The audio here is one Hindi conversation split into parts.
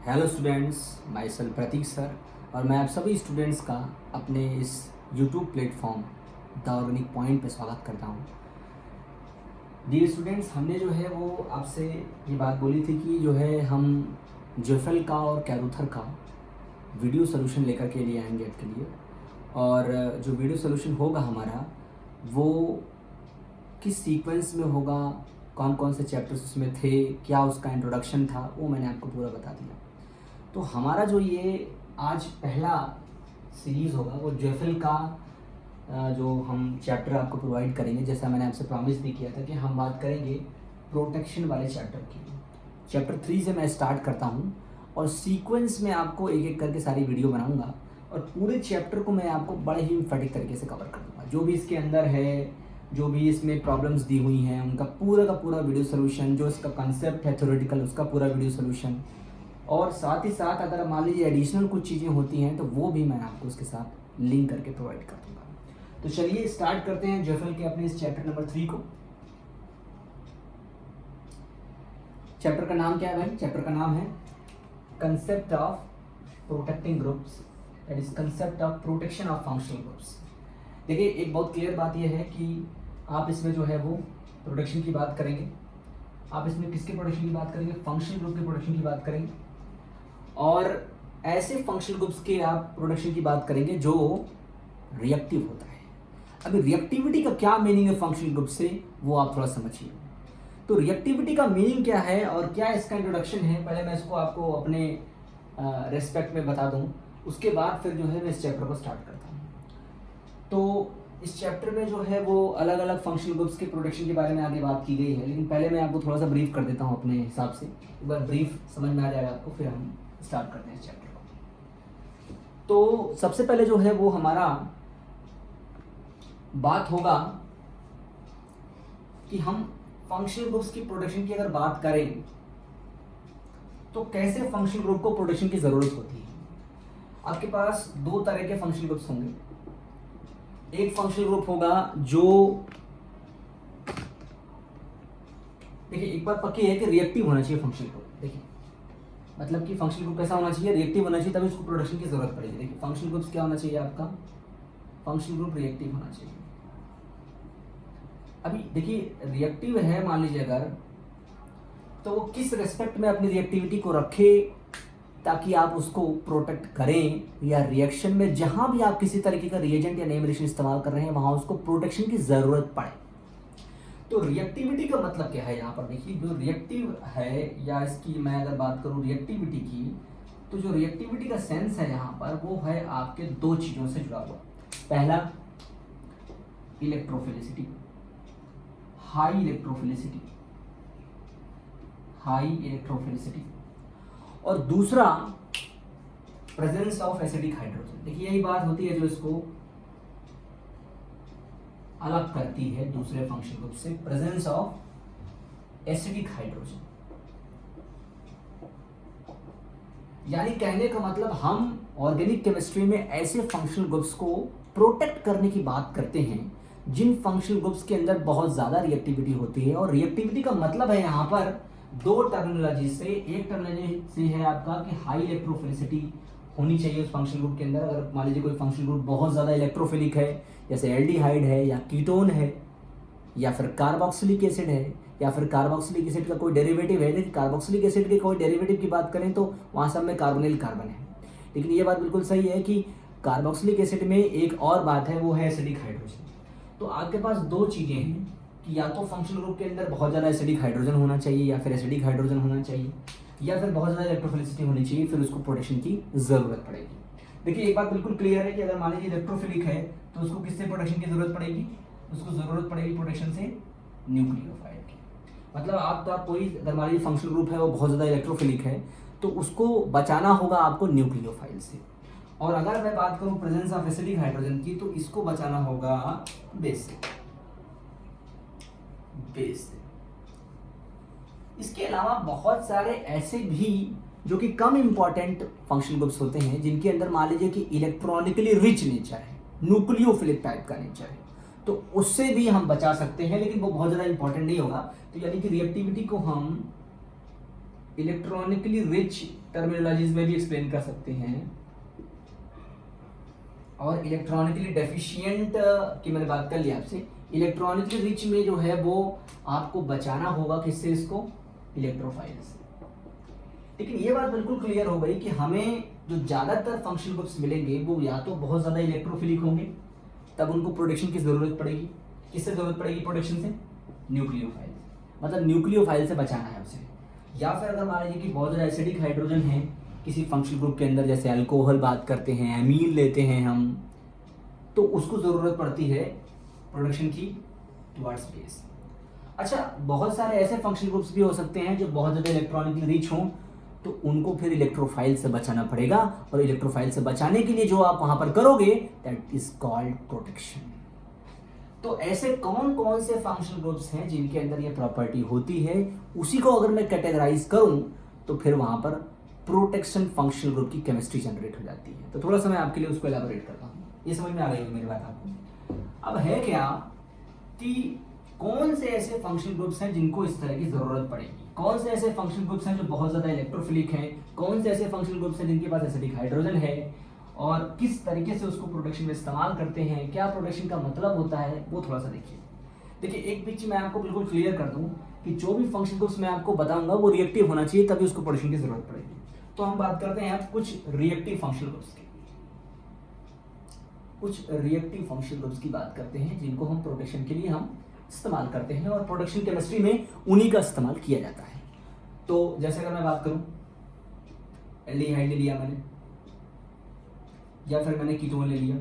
Hello students, myself Pratik sir और मैं आप सभी स्टूडेंट्स का अपने इस YouTube platform the organic point पे स्वागत करता हूँ। डियर स्टूडेंट्स, हमने जो है वो आपसे ये बात बोली थी कि जो है हम जोफेल का और कैरूथर का वीडियो सोल्यूशन लेकर के लिए आएंगे आपके लिए। और जो वीडियो सोल्यूशन होगा हमारा वो किस सीक्वेंस में होगा, कौन कौन से चैप्टर्स उसमें थे, क्या उसका इंट्रोडक्शन था, वो मैंने आपको पूरा बता दिया। तो हमारा जो ये आज पहला सीरीज़ होगा वो जोफेल का जो हम चैप्टर आपको प्रोवाइड करेंगे, जैसा मैंने आपसे प्रॉमिस भी किया था कि हम बात करेंगे प्रोटेक्शन वाले चैप्टर की। चैप्टर 3 से मैं स्टार्ट करता हूँ और सीक्वेंस में आपको एक एक करके सारी वीडियो बनाऊंगा और पूरे चैप्टर को मैं आपको बड़े ही इम्फेटिक तरीके से कवर कर दूँगा। जो भी इसके अंदर है, जो भी इसमें प्रॉब्लम्स दी हुई हैं, उनका पूरा का पूरा वीडियो सोल्यूशन, जो इसका कंसेप्ट है थ्योरेटिकल उसका पूरा वीडियो सोल्यूशन, और साथ ही साथ अगर मान लीजिए एडिशनल कुछ चीज़ें होती हैं तो वो भी मैं आपको उसके साथ लिंक करके प्रोवाइड कर दूँगा। तो चलिए स्टार्ट करते हैं जोफेल के अपने इस चैप्टर नंबर 3 को। चैप्टर का नाम क्या है भाई? चैप्टर का नाम है concept of protecting groups, that is concept of protection of functional groups. देखिए, एक बहुत क्लियर बात यह है कि आप इसमें जो है वो प्रोटेक्शन की बात करेंगे। आप इसमें किसके प्रोटेक्शन की बात करेंगे? फंक्शनल ग्रुप के प्रोटेक्शन की बात करेंगे और ऐसे फंक्शनल ग्रुप्स के आप प्रोटेक्शन की बात करेंगे जो रिएक्टिव होता है। अभी रिएक्टिविटी का क्या मीनिंग है फंक्शनल ग्रुप से, वो आप थोड़ा समझिए। तो रिएक्टिविटी का मीनिंग क्या है और क्या इसका इंट्रोडक्शन है, पहले मैं इसको आपको अपने रेस्पेक्ट में बता दूं, उसके बाद फिर जो है मैं इस चैप्टर को स्टार्ट करता हूँ। तो इस चैप्टर में जो है वो अलग अलग फंक्शनल ग्रुप्स के प्रोटेक्शन के बारे में आगे बात की गई है, लेकिन पहले मैं आपको थोड़ा सा ब्रीफ कर देता हूँ अपने हिसाब से। एक बार ब्रीफ समझ में आ जाएगा आपको, फिर हम स्टार्ट करते हैं इस चैप्टर को। तो सबसे पहले जो है वो हमारा बात होगा कि हम फंक्शनल ग्रुप्स की प्रोटेक्शन की अगर बात करें तो कैसे फंक्शनल ग्रुप को प्रोटेक्शन की जरूरत होती है। आपके पास दो तरह के फंक्शनल ग्रुप्स होंगे। एक फंक्शनल ग्रुप होगा जो, देखिए एक बात पक्की है कि रिएक्टिव होना चाहिए फंक्शनल ग्रुप। देखिए मतलब कि फंक्शनल ग्रुप कैसा होना चाहिए? रिएक्टिव होना चाहिए, तभी उसको प्रोटेक्शन की जरूरत पड़ेगी। देखिए फंक्शनल ग्रुप्स क्या होना चाहिए आपका? फंक्शनल ग्रुप रिएक्टिव होना चाहिए। अभी देखिए रिएक्टिव है मान लीजिए अगर, तो वो किस रेस्पेक्ट में अपनी रिएक्टिविटी को रखे ताकि आप उसको प्रोटेक्ट करें, या रिएक्शन में जहां भी आप किसी तरीके का रिएजेंट या नेम रिलेशन इस्तेमाल कर रहे हैं वहां उसको प्रोटेक्शन की जरूरत पड़े। तो रिएक्टिविटी का मतलब क्या है यहाँ पर? देखिए जो रिएक्टिव है, या इसकी मैं अगर बात करूं रिएक्टिविटी की, तो जो रिएक्टिविटी का सेंस है यहाँ पर वो है आपके दो चीजों से जुड़ा हुआ। पहला electrophilicity, high electrophilicity, high electrophilicity, और दूसरा प्रेजेंस ऑफ एसिडिक हाइड्रोजन। देखिए यही बात होती है जो इसको अलग करती है दूसरे फंक्शन ग्रुप से, प्रेजेंस ऑफ एसिडिक हाइड्रोजन। यानी कहने का मतलब हम ऑर्गेनिक केमिस्ट्री में ऐसे फंक्शनल ग्रुप्स को प्रोटेक्ट करने की बात करते हैं जिन फंक्शनल ग्रुप्स के अंदर बहुत ज्यादा रिएक्टिविटी होती है। और रिएक्टिविटी का मतलब है यहाँ पर दो टर्मिनोलॉजी से। एक टर्मिनोलॉजी से है आपका कि हाई इलेक्ट्रोफिलिसिटी होनी चाहिए उस फंक्शनल ग्रुप के अंदर। अगर मान लीजिए कोई फंक्शनल ग्रुप बहुत ज्यादा इलेक्ट्रोफिलिक है, जैसे एल्डिहाइड है या कीटोन है या फिर कार्बोक्सिलिक एसिड है या फिर कार्बोक्सिलिक एसिड का कोई डेरिवेटिव है। लेकिन कार्बोक्सिलिक एसिड के कोई डेरिवेटिव की बात करें तो वहां सब में कार्बोनिल कार्बन है। लेकिन ये बात बिल्कुल सही है कि कार्बोक्सिलिक एसिड में एक और बात है, वो है एसिडिक हाइड्रोजन। तो आपके पास दो चीजें हैं कि या तो फंक्शनल ग्रुप के अंदर बहुत ज़्यादा एसिडिक हाइड्रोजन होना चाहिए या फिर एसिडिक हाइड्रोजन होना चाहिए, या फिर बहुत ज़्यादा इलेक्ट्रोफिलिसिटी होनी चाहिए, फिर उसको प्रोटेक्शन की ज़रूरत पड़ेगी। देखिए एक बात बिल्कुल क्लियर है कि अगर मान लीजिए इलेक्ट्रोफिलिक है तो उसको किससे प्रोटेक्शन की ज़रूरत पड़ेगी? उसको ज़रूरत पड़ेगी प्रोटेक्शन से न्यूक्लियोफाइल की। मतलब आपका कोई अगर मान लीजिए फंक्शनल ग्रुप है वो बहुत ज़्यादा इलेक्ट्रोफिलिक है तो उसको बचाना होगा आपको न्यूक्लियोफाइल से। और अगर मैं बात करूँ प्रेजेंस ऑफ एसिडिक हाइड्रोजन की तो इसको बचाना होगा बेस से। इसके अलावा बहुत सारे ऐसे भी जो कि कम इंपॉर्टेंट फंक्शनल ग्रुप्स होते हैं जिनके अंदर मान लीजिए कि इलेक्ट्रॉनिकली रिच नेचर है, न्यूक्लियोफिलिक टाइप का नेचर है, तो उससे भी हम बचा सकते हैं, लेकिन वो बहुत ज्यादा इंपॉर्टेंट नहीं होगा। तो यानी कि रिएक्टिविटी को हम इलेक्ट्रॉनिकली रिच टर्मिनोलॉजीज में भी एक्सप्लेन कर सकते हैं, और इलेक्ट्रॉनिकली डेफिशिएंट की मैंने बात कर ली आपसे। इलेक्ट्रॉनिकली रिच में जो है वो आपको बचाना होगा किससे, इसको इलेक्ट्रोफाइल से। लेकिन ये बात बिल्कुल क्लियर हो गई कि हमें जो ज़्यादातर फंक्शनल ग्रुप्स मिलेंगे वो या तो बहुत ज़्यादा इलेक्ट्रोफिलिक होंगे, तब उनको प्रोटेक्शन की ज़रूरत पड़ेगी। किससे ज़रूरत पड़ेगी प्रोटेक्शन से? न्यूक्लियोफाइल, मतलब न्यूक्लियोफाइल से बचाना है उसे। या फिर अगर मान लीजिए कि बहुत ज़्यादा एसिडिक हाइड्रोजन है किसी फंक्शनल ग्रुप के अंदर, जैसे अल्कोहल बात करते हैं, एमीन लेते हैं हम, तो उसको ज़रूरत पड़ती है प्रोटेक्शन की टुवर्ड्स बेस। अच्छा, बहुत सारे ऐसे फंक्शनल ग्रुप्स भी हो सकते हैं जो बहुत ज़्यादा इलेक्ट्रॉनिकली रिच हों, तो उनको फिर इलेक्ट्रोफाइल से बचाना पड़ेगा, और इलेक्ट्रोफाइल से बचाने के लिए जो आप वहां पर करोगे दैट इज कॉल्ड प्रोटेक्शन। तो ऐसे कौन कौन से फंक्शनल ग्रुप्स हैं जिनके अंदर ये प्रॉपर्टी होती है, उसी को अगर मैं कैटेगराइज करूं तो फिर वहां पर प्रोटेक्शन फंक्शनल ग्रुप की केमिस्ट्री जनरेट हो जाती है। तो थोड़ा सा मैं आपके लिए उसको एलाबोरेट करता हूँ, ये समझ में आ गई मेरी बात आपको। अब है क्या कि कौन से ऐसे फंक्शनल ग्रुप्स हैं जिनको इस तरह की जरूरत पड़ेगी, कौन से ऐसे फंक्शनल ग्रुप्स हैं जो बहुत ज्यादा इलेक्ट्रोफिलिक हैं, कौन से ऐसे फंक्शनल ग्रुप्स हैं जिनके पास एसिडिक हाइड्रोजन है, और किस तरीके से उसको प्रोटेक्शन में इस्तेमाल करते हैं, क्या प्रोटेक्शन का मतलब होता है, वो थोड़ा सा देखिए। एक बीच मैं आपको बिल्कुल क्लियर कर दूं कि जो भी फंक्शनल ग्रुप्स मैं आपको बताऊंगा वो रिएक्टिव होना चाहिए, तभी उसको प्रोटेक्शन की जरूरत पड़ेगी। तो हम बात करते हैं अब कुछ रिएक्टिव फंक्शनल ग्रुप्स की, कुछ रिएक्टिव फंक्शनल ग्रुप्स की बात करते हैं जिनको हम प्रोटेक्शन के लिए हम इस्तेमाल करते हैं, और प्रोटेक्शन केमिस्ट्री में उन्हीं का इस्तेमाल किया जाता है। तो जैसे अगर मैं बात करूं, एल्डिहाइड ले लिया मैंने, या फिर मैंने कीटोन ले लिया।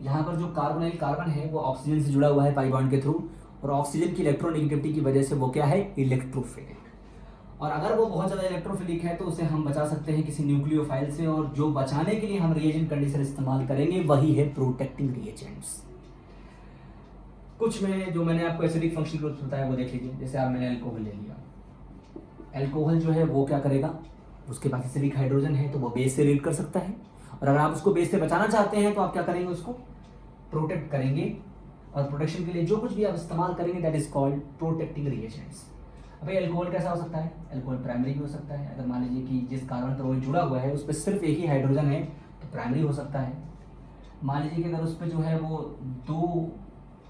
यहाँ पर जो कार्बोनाइल कार्बन है वो ऑक्सीजन से जुड़ा हुआ है पाई बॉन्ड के थ्रू, और ऑक्सीजन की इलेक्ट्रोनेगेटिविटी की वजह से वो क्या है, इलेक्ट्रोफिलिक। और अगर वो बहुत ज़्यादा इलेक्ट्रोफिलिक है तो उसे हम बचा सकते हैं किसी न्यूक्लियोफाइल से, और जो बचाने के लिए हम रिएजेंट कंडीशन इस्तेमाल करेंगे वही है प्रोटेक्टिंग रिएजेंट्स। कुछ में जो मैंने आपको एसिडिक फंक्शनल ग्रुप्स बताया वो देख लीजिए। जैसे आप मैंने अल्कोहल ले लिया, अल्कोहल जो है वो क्या करेगा, उसके पास एसिडिक हाइड्रोजन है तो वो बेस से रिएक्ट कर सकता है, और अगर आप उसको बेस से बचाना चाहते हैं तो आप क्या करेंगे, उसको प्रोटेक्ट करेंगे, और प्रोटेक्शन के लिए जो कुछ भी आप इस्तेमाल करेंगे that is called protecting reagents. अब ये अल्कोहल कैसा हो सकता है, अल्कोहल प्राइमरी भी हो सकता है। अगर मान लीजिए कि जिस कार्बन पर वो जुड़ा हुआ है उस पर सिर्फ एक ही हाइड्रोजन है तो प्राइमरी हो सकता है। मान लीजिए कि अगर उस पर जो है वो दो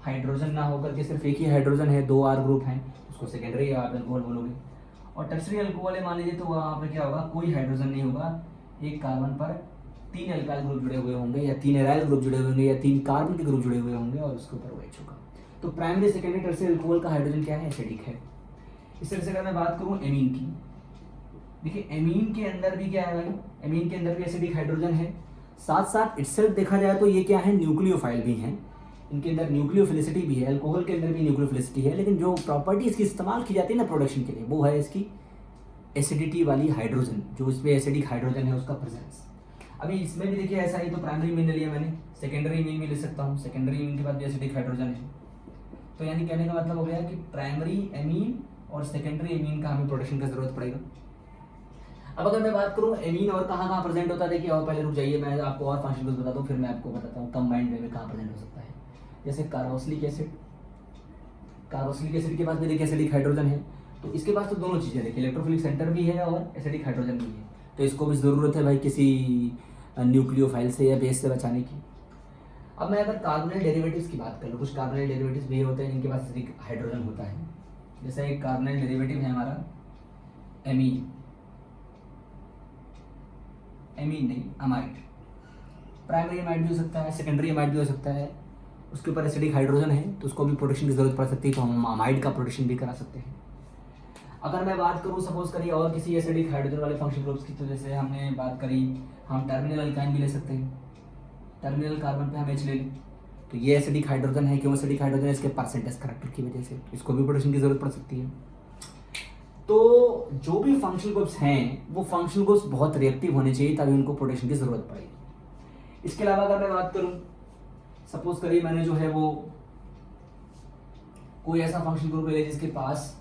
हाइड्रोजन ना होकर के सिर्फ एक ही हाइड्रोजन है, दो आर ग्रुप हैं, उसको सेकेंडरी आप अल्कोहल बोलोगे। और टर्सरी अल्कोहल है मान लीजिए, तो वहाँ पर क्या होगा, कोई हाइड्रोजन नहीं होगा, एक कार्बन पर तीन अल्काइल ग्रुप जुड़े हुए होंगे, या तीन एराइल ग्रुप जुड़े हुए होंगे, या तीन कार्बन के ग्रुप जुड़े हुए होंगे, और उसके ऊपर OH होगा। तो प्राइमरी सेकेंडरी टर्सरी अल्कोहल का हाइड्रोजन क्या है, एसिडिक है। इस तरह से अगर मैं बात करूँ एमीन की, देखिए एमीन के अंदर भी क्या है भाई, एमीन के अंदर भी एसिडिक हाइड्रोजन है, साथ साथ इटसेल्फ देखा जाए तो ये क्या है, न्यूक्लियोफाइल भी हैं, इनके अंदर न्यूक्लियोफिलिसिटी भी है, अल्कोहल के अंदर भी न्यूक्लियोफिलिसिटी है, लेकिन जो प्रॉपर्टी इसकी इस्तेमाल की जाती है ना प्रोडक्शन के लिए, वो है इसकी एसिडिटी वाली हाइड्रोजन, जो इसमें एसिडिक हाइड्रोजन है उसका प्रेजेंस। अभी इसमें भी देखिए ऐसा ही, तो प्राइमरी मीन ले लिया मैंने, सेकेंडरी मीन भी ले सकता हूँ, सेकेंडरी मीन के बाद भी एसिडिक हाइड्रोजन है। तो यानी कहने का मतलब हो गया कि प्राइमरी एमीन और सेकेंडरी एमीन का हमें प्रोटेक्शन का जरूरत पड़ेगा। अब अगर मैं बात करूँ एमीन और कहाँ कहाँ प्रेजेंट होता है, देखिए और पहले रुक जाइए, मैं आपको और फंक्शन ग्रुप्स बताता हूँ, फिर मैं आपको बताता हूँ कंबाइंड वे में कहाँ प्रेजेंट हो सकता है। जैसे कार्बोक्सिलिक एसिड, कार्बोक्सिलिक एसिड के पास भी देखिए एसिडिक हाइड्रोजन है, तो इसके पास तो दोनों चीज़ें देखिए, इलेक्ट्रोफिलिक सेंटर भी है और एसिडिक हाइड्रोजन भी है, तो इसको भी ज़रूरत है भाई किसी न्यूक्लियोफाइल से या बेस से बचाने की। अब मैं अगर कार्बोनाइल डेरिवेटिव्स की बात कर लूँ, कुछ कार्बोनाइल डेरिवेटिव्स भी होते हैं जिनके पास एसिडिक हाइड्रोजन होता है। जैसे एक कार्बोनाइल डेरिवेटिव है हमारा एमीन, एमीन नहीं अमाइड, प्राइमरी अमाइड भी हो सकता है, सेकेंडरी अमाइड भी हो सकता है, उसके ऊपर एसिडिक हाइड्रोजन है तो उसको भी प्रोटेक्शन की जरूरत पड़ सकती है, तो हम अमाइड का प्रोटेक्शन भी करा सकते हैं। अगर मैं बात करूँ सपोज करिए और किसी एसिडिक हाइड्रोजन वाले फंक्शन ग्रुप्स की, तो जैसे हमने बात करी, हम टर्मिनल अल्काइन भी ले सकते हैं, टर्मिनल कार्बन पे हम H ले लें, तो ये एसिडिक हाइड्रोजन है, क्यों एसिडिक हाइड्रोजन है, इसके परसेंटेज करैक्टर की वजह से, इसको भी प्रोटेक्शन की जरूरत पड़ सकती है। तो जो भी फंक्शनल ग्रुप्स हैं वो फंक्शनल ग्रुप्स बहुत रिएक्टिव होने चाहिए तभी उनको प्रोटेक्शन की जरूरत पड़ेगी। इसके अलावा अगर मैं बात करूं, सपोज करिए मैंने जो है वो कोई ऐसा फंक्शनल ग्रुप ले जिसके पास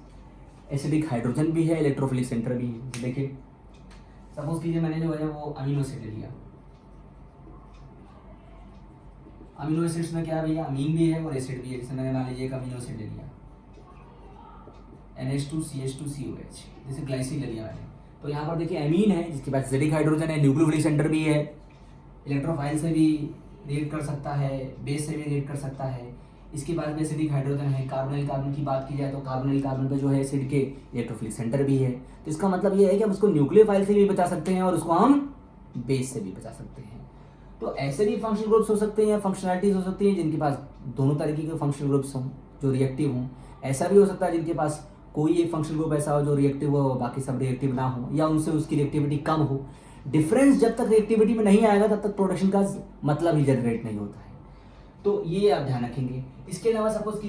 एसिडिक हाइड्रोजन भी है, इलेक्ट्रोफिलिक सेंटर भी है। देखिए सपोज कीजिए मैंने जो है वो अमीनो एसिड ले लिया, अमीनो एसिड्स में क्या भैया, अमीन भी है और एसिड भी है। जैसे मैंने मान लीजिए एक अमीनो एसिड ले लिया NH2CH2COH, जैसे ग्लाइसिन ले लिया मैंने। तो यहाँ पर देखिए एमीन है जिसके पास एसिडिक हाइड्रोजन है, न्यूक्लियोफिलिक सेंटर भी है, इलेक्ट्रोफाइल से भी रिएक्ट कर सकता है, बेस से भी रिएक्ट कर सकता है। इसके बाद में एसिडिक हाइड्रोजन है। कार्बोनिल कार्बन की बात की जाए तो कार्बोनिल कार्बन पे जो है एसिड के इलेक्ट्रोफिलिक सेंटर भी है। तो इसका मतलब ये है कि हम उसको न्यूक्लियोफाइल से भी बचा सकते हैं और उसको हम बेस से भी बचा सकते हैं। तो ऐसे भी फंक्शनल ग्रुप्स हो सकते हैं या फंक्शनैलिटीज हो सकती हैं जिनके पास दोनों तरीके के फंक्शनल ग्रुप्स हों जो रिएक्टिव हों। ऐसा भी हो सकता है जिनके पास कोई एक फंक्शनल ग्रुप ऐसा हो जो रिएक्टिव हो, बाकी सब रिएक्टिव ना हो, या उनसे उसकी रिएक्टिविटी कम हो। डिफरेंस जब तक रिएक्टिविटी में नहीं आएगा तब तक प्रोडक्शन का मतलब ही जनरेट नहीं होता है। तो ये आप ध्यान रखेंगे। इसके अलावा सपोज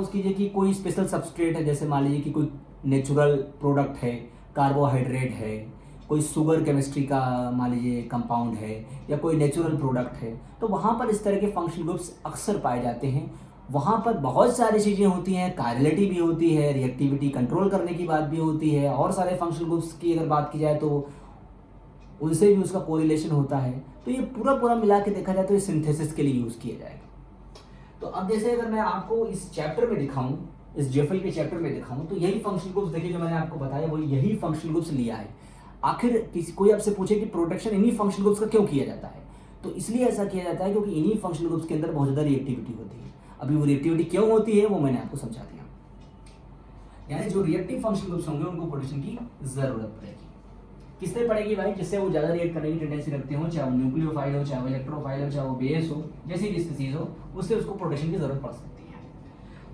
कीजिए कि कोई स्पेशल सबस्ट्रेट है, जैसे मान लीजिए कि कोई नेचुरल प्रोडक्ट है, कार्बोहाइड्रेट है, कोई शुगर केमिस्ट्री का मान लीजिए कंपाउंड है, या कोई नेचुरल प्रोडक्ट है, तो वहाँ पर इस तरह के फंक्शनल ग्रुप्स अक्सर पाए जाते हैं। वहाँ पर बहुत सारी चीज़ें होती हैं, कायरलिटी भी होती है, रिएक्टिविटी कंट्रोल करने की बात भी होती है, और सारे फंक्शनल ग्रुप्स की अगर बात की जाए तो उनसे भी उसका कोरिलेशन होता है। तो ये पूरा मिला के देखा जाए तो ये सिंथेसिस के लिए यूज़ किया जाएगा। तो अब जैसे अगर मैं आपको इस चैप्टर में दिखाऊं, इस जेफल के चैप्टर में दिखाऊं, तो यही फंक्शनल ग्रुप्स देखिए जो मैंने आपको बताया वो यही फंक्शनल ग्रुप्स लिया है। आखिर कोई आपसे पूछे कि प्रोटेक्शन इन्हीं फंक्शनल ग्रुप्स का क्यों किया जाता है, तो इसलिए ऐसा किया जाता है क्योंकि इन्हीं फंक्शनल ग्रुप्स के अंदर बहुत ज़्यादा रिएक्टिविटी होती है। अभी वो रिएक्टिविटी क्यों होती है वो मैंने आपको समझा दिया। यानी जो रिएक्टिव फंक्शनल ग्रुप्स होंगे उनको प्रोटेक्शन की जरूरत पड़ेगी। किससे पड़ेगी भाई? जिससे वो ज़्यादा रिएक्ट करने की टेंडेंसी रखते हो, चाहे वो न्यूक्लियोफाइल हो, चाहे वो इलेक्ट्रोफाइल हो, चाहे वो बेस हो, जैसी भी स्पीसीज हो, उससे उसको प्रोटेक्शन की जरूरत पड़ सकती है।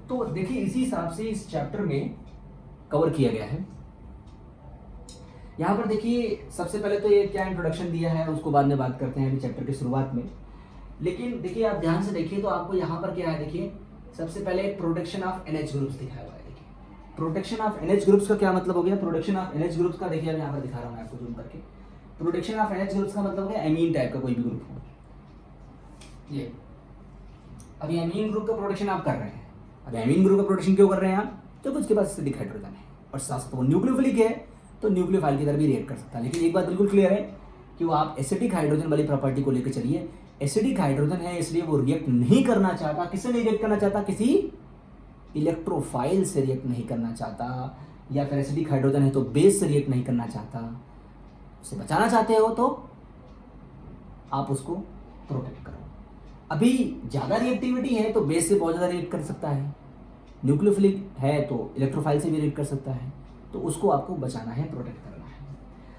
तो देखिए इसी हिसाब से इस चैप्टर में कवर किया गया है। यहाँ पर देखिए सबसे पहले तो ये क्या इंट्रोडक्शन दिया है उसको बाद में बात करते हैं अभी चैप्टर की शुरुआत में। लेकिन देखिए आप ध्यान से देखिए तो आपको यहाँ पर क्या है, देखिए सबसे पहले प्रोटेक्शन ऑफ NH ग्रुप्स दिखाया हुआ है। देखिए प्रोटेक्शन ऑफ NH ग्रुप्स का क्या मतलब हो गया? प्रोटेक्शन ऑफ NH ग्रुप्स का देखिए अब यहाँ पर दिखा रहा हूँ मैं आपको जूम करके। प्रोटेक्शन ऑफ NH ग्रुप्स का मतलब हो गया एमीन टाइप का कोई भी ग्रुप हो। ये अभी एमीन ग्रुप का प्रोटेक्शन आप कर रहे हैं। अब एमीन ग्रुप का प्रोटेक्शन क्यों कर रहे हैं आप? क्योंकि उसके पास एसिडिक हाइड्रोजन है और साथ वो न्यूक्लियोफिलिक है, तो न्यूक्लियोफाइल की तरह भी रिएक्ट कर सकता है। लेकिन एक बात बिल्कुल क्लियर है कि वो आप एसिडिक हाइड्रोजन वाली प्रॉपर्टी को लेकर चलिए। एसिडिक हाइड्रोजन है इसलिए वो रिएक्ट नहीं करना चाहता। किससे नहीं रिएक्ट करना चाहता? किसी इलेक्ट्रोफाइल से रिएक्ट नहीं करना चाहता, या फिर एसिडिक हाइड्रोजन है तो बेस से रिएक्ट नहीं करना चाहता। उसे बचाना चाहते हो तो आप उसको प्रोटेक्ट करो। अभी ज़्यादा रिएक्टिविटी है तो बेस से बहुत ज़्यादा रिएक्ट कर सकता है, न्यूक्लियोफिलिक है तो इलेक्ट्रोफाइल से भी रिएक्ट कर सकता है, तो उसको आपको बचाना है, प्रोटेक्ट करना है।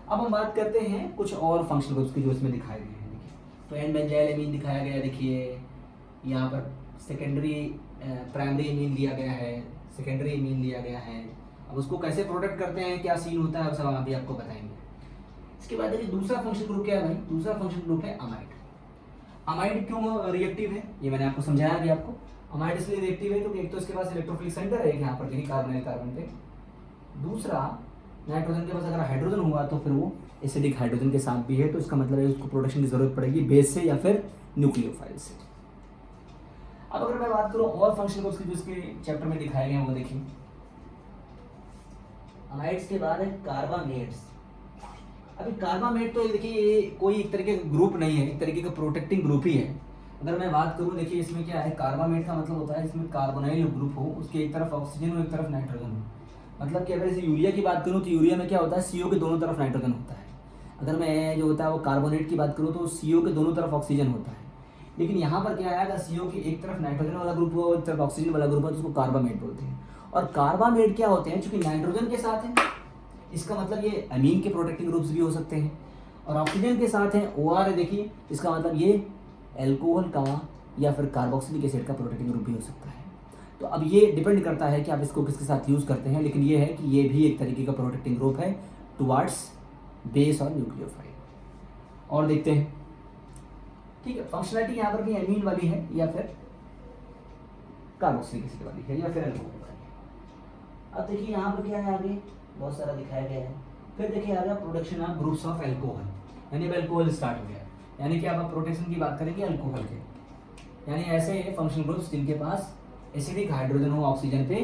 अब हम बात करते हैं कुछ और फंक्शनल ग्रुप्स की जो इसमें दिखाए गए हैं। देखिए तो एन बेंजाइल एमीन दिखाया गया है। देखिए यहाँ पर सेकेंडरी प्राइमरी एमीन लिया गया है, सेकेंडरी एमीन लिया गया है। अब उसको कैसे प्रोटेक्ट करते हैं, क्या सीन होता है, सब हम अभी आपको बताएंगे। इसके बाद देखिए दूसरा फंक्शनल ग्रुप क्या है भाई? दूसरा फंक्शनल ग्रुप है अमाइड। अमाइड क्यों रिएक्टिव है ये मैंने आपको समझाया अभी आपको। अमाइड इसलिए रिएक्टिव है क्योंकि एक तो इसके पास इलेक्ट्रोफिलिक सेंटर है यहाँ पर देखिए कार्बोनिल कार्बन पे, दूसरा नाइट्रोजन के पास अगर हाइड्रोजन हुआ तो फिर वो एसिडिक हाइड्रोजन के साथ भी है, तो इसका मतलब है उसको प्रोटेक्शन की जरूरत पड़ेगी बेस से या फिर न्यूक्लियोफाइल से। अब अगर मैं बात करूं और फंक्शनल ग्रुप्स की जो इसके चैप्टर में दिखाए गए हैं वो देखिए। अमाइड्स के बाद है कार्बामेट्स। अभी कार्बामेट तो देखिए ये कोई एक तरीके का ग्रुप नहीं है, एक तरीके का प्रोटेक्टिंग ग्रुप ही है। अगर मैं बात करूं देखिए इसमें क्या है, कार्बामेट का मतलब होता है इसमें कार्बोनाइल ग्रुप हो, उसके एक तरफ ऑक्सीजन हो एक तरफ नाइट्रोजन हो। मतलब कि अगर जैसे यूरिया की बात करूं तो यूरिया में क्या होता है, CO के दोनों तरफ नाइट्रोजन होता है। अगर मैं जो होता है वो कार्बोनेट की बात करूं तो CO के दोनों तरफ ऑक्सीजन होता है। लेकिन यहाँ पर क्या है, अगर CO की एक तरफ नाइट्रोजन वाला ग्रुप हो एक तरफ ऑक्सीजन वाला ग्रुप हो तो उसको कार्बामेट बोलते हैं। और कार्बामेट क्या होते हैं, चूंकि नाइट्रोजन के साथ है इसका मतलब ये अमीन के प्रोटेक्टिंग ग्रुप्स भी हो सकते हैं, और ऑक्सीजन के साथ है OR है देखिए, इसका मतलब ये एल्कोहल का या फिर कार्बोक्सिलिक एसिड का प्रोटेक्टिंग ग्रुप भी हो सकता है। तो अब ये डिपेंड करता है कि आप इसको किसके साथ यूज़ करते हैं, लेकिन ये है कि ये भी एक तरीके का प्रोटेक्टिंग ग्रुप है टुवार्ड्स बेस और न्यूक्लियोफाइल। और देखते हैं, ठीक है, फंक्शनलिटी यहाँ पर भी एमीन वाली है या फिर कार्बोक्सिलिक एसिड वाली है या फिर एल्कोहल वाली है। अब देखिए यहाँ पर क्या है, आगे बहुत सारा दिखाया गया है। फिर देखिए आ गया production of groups of alcohol, यानी अब एल्कोहल स्टार्ट हो गया, यानी कि अब आप प्रोटेक्शन की बात करेंगे अल्कोहल के, यानी ऐसे फंक्शनल ग्रुप्स जिनके पास एसिडिक हाइड्रोजन हो ऑक्सीजन पे।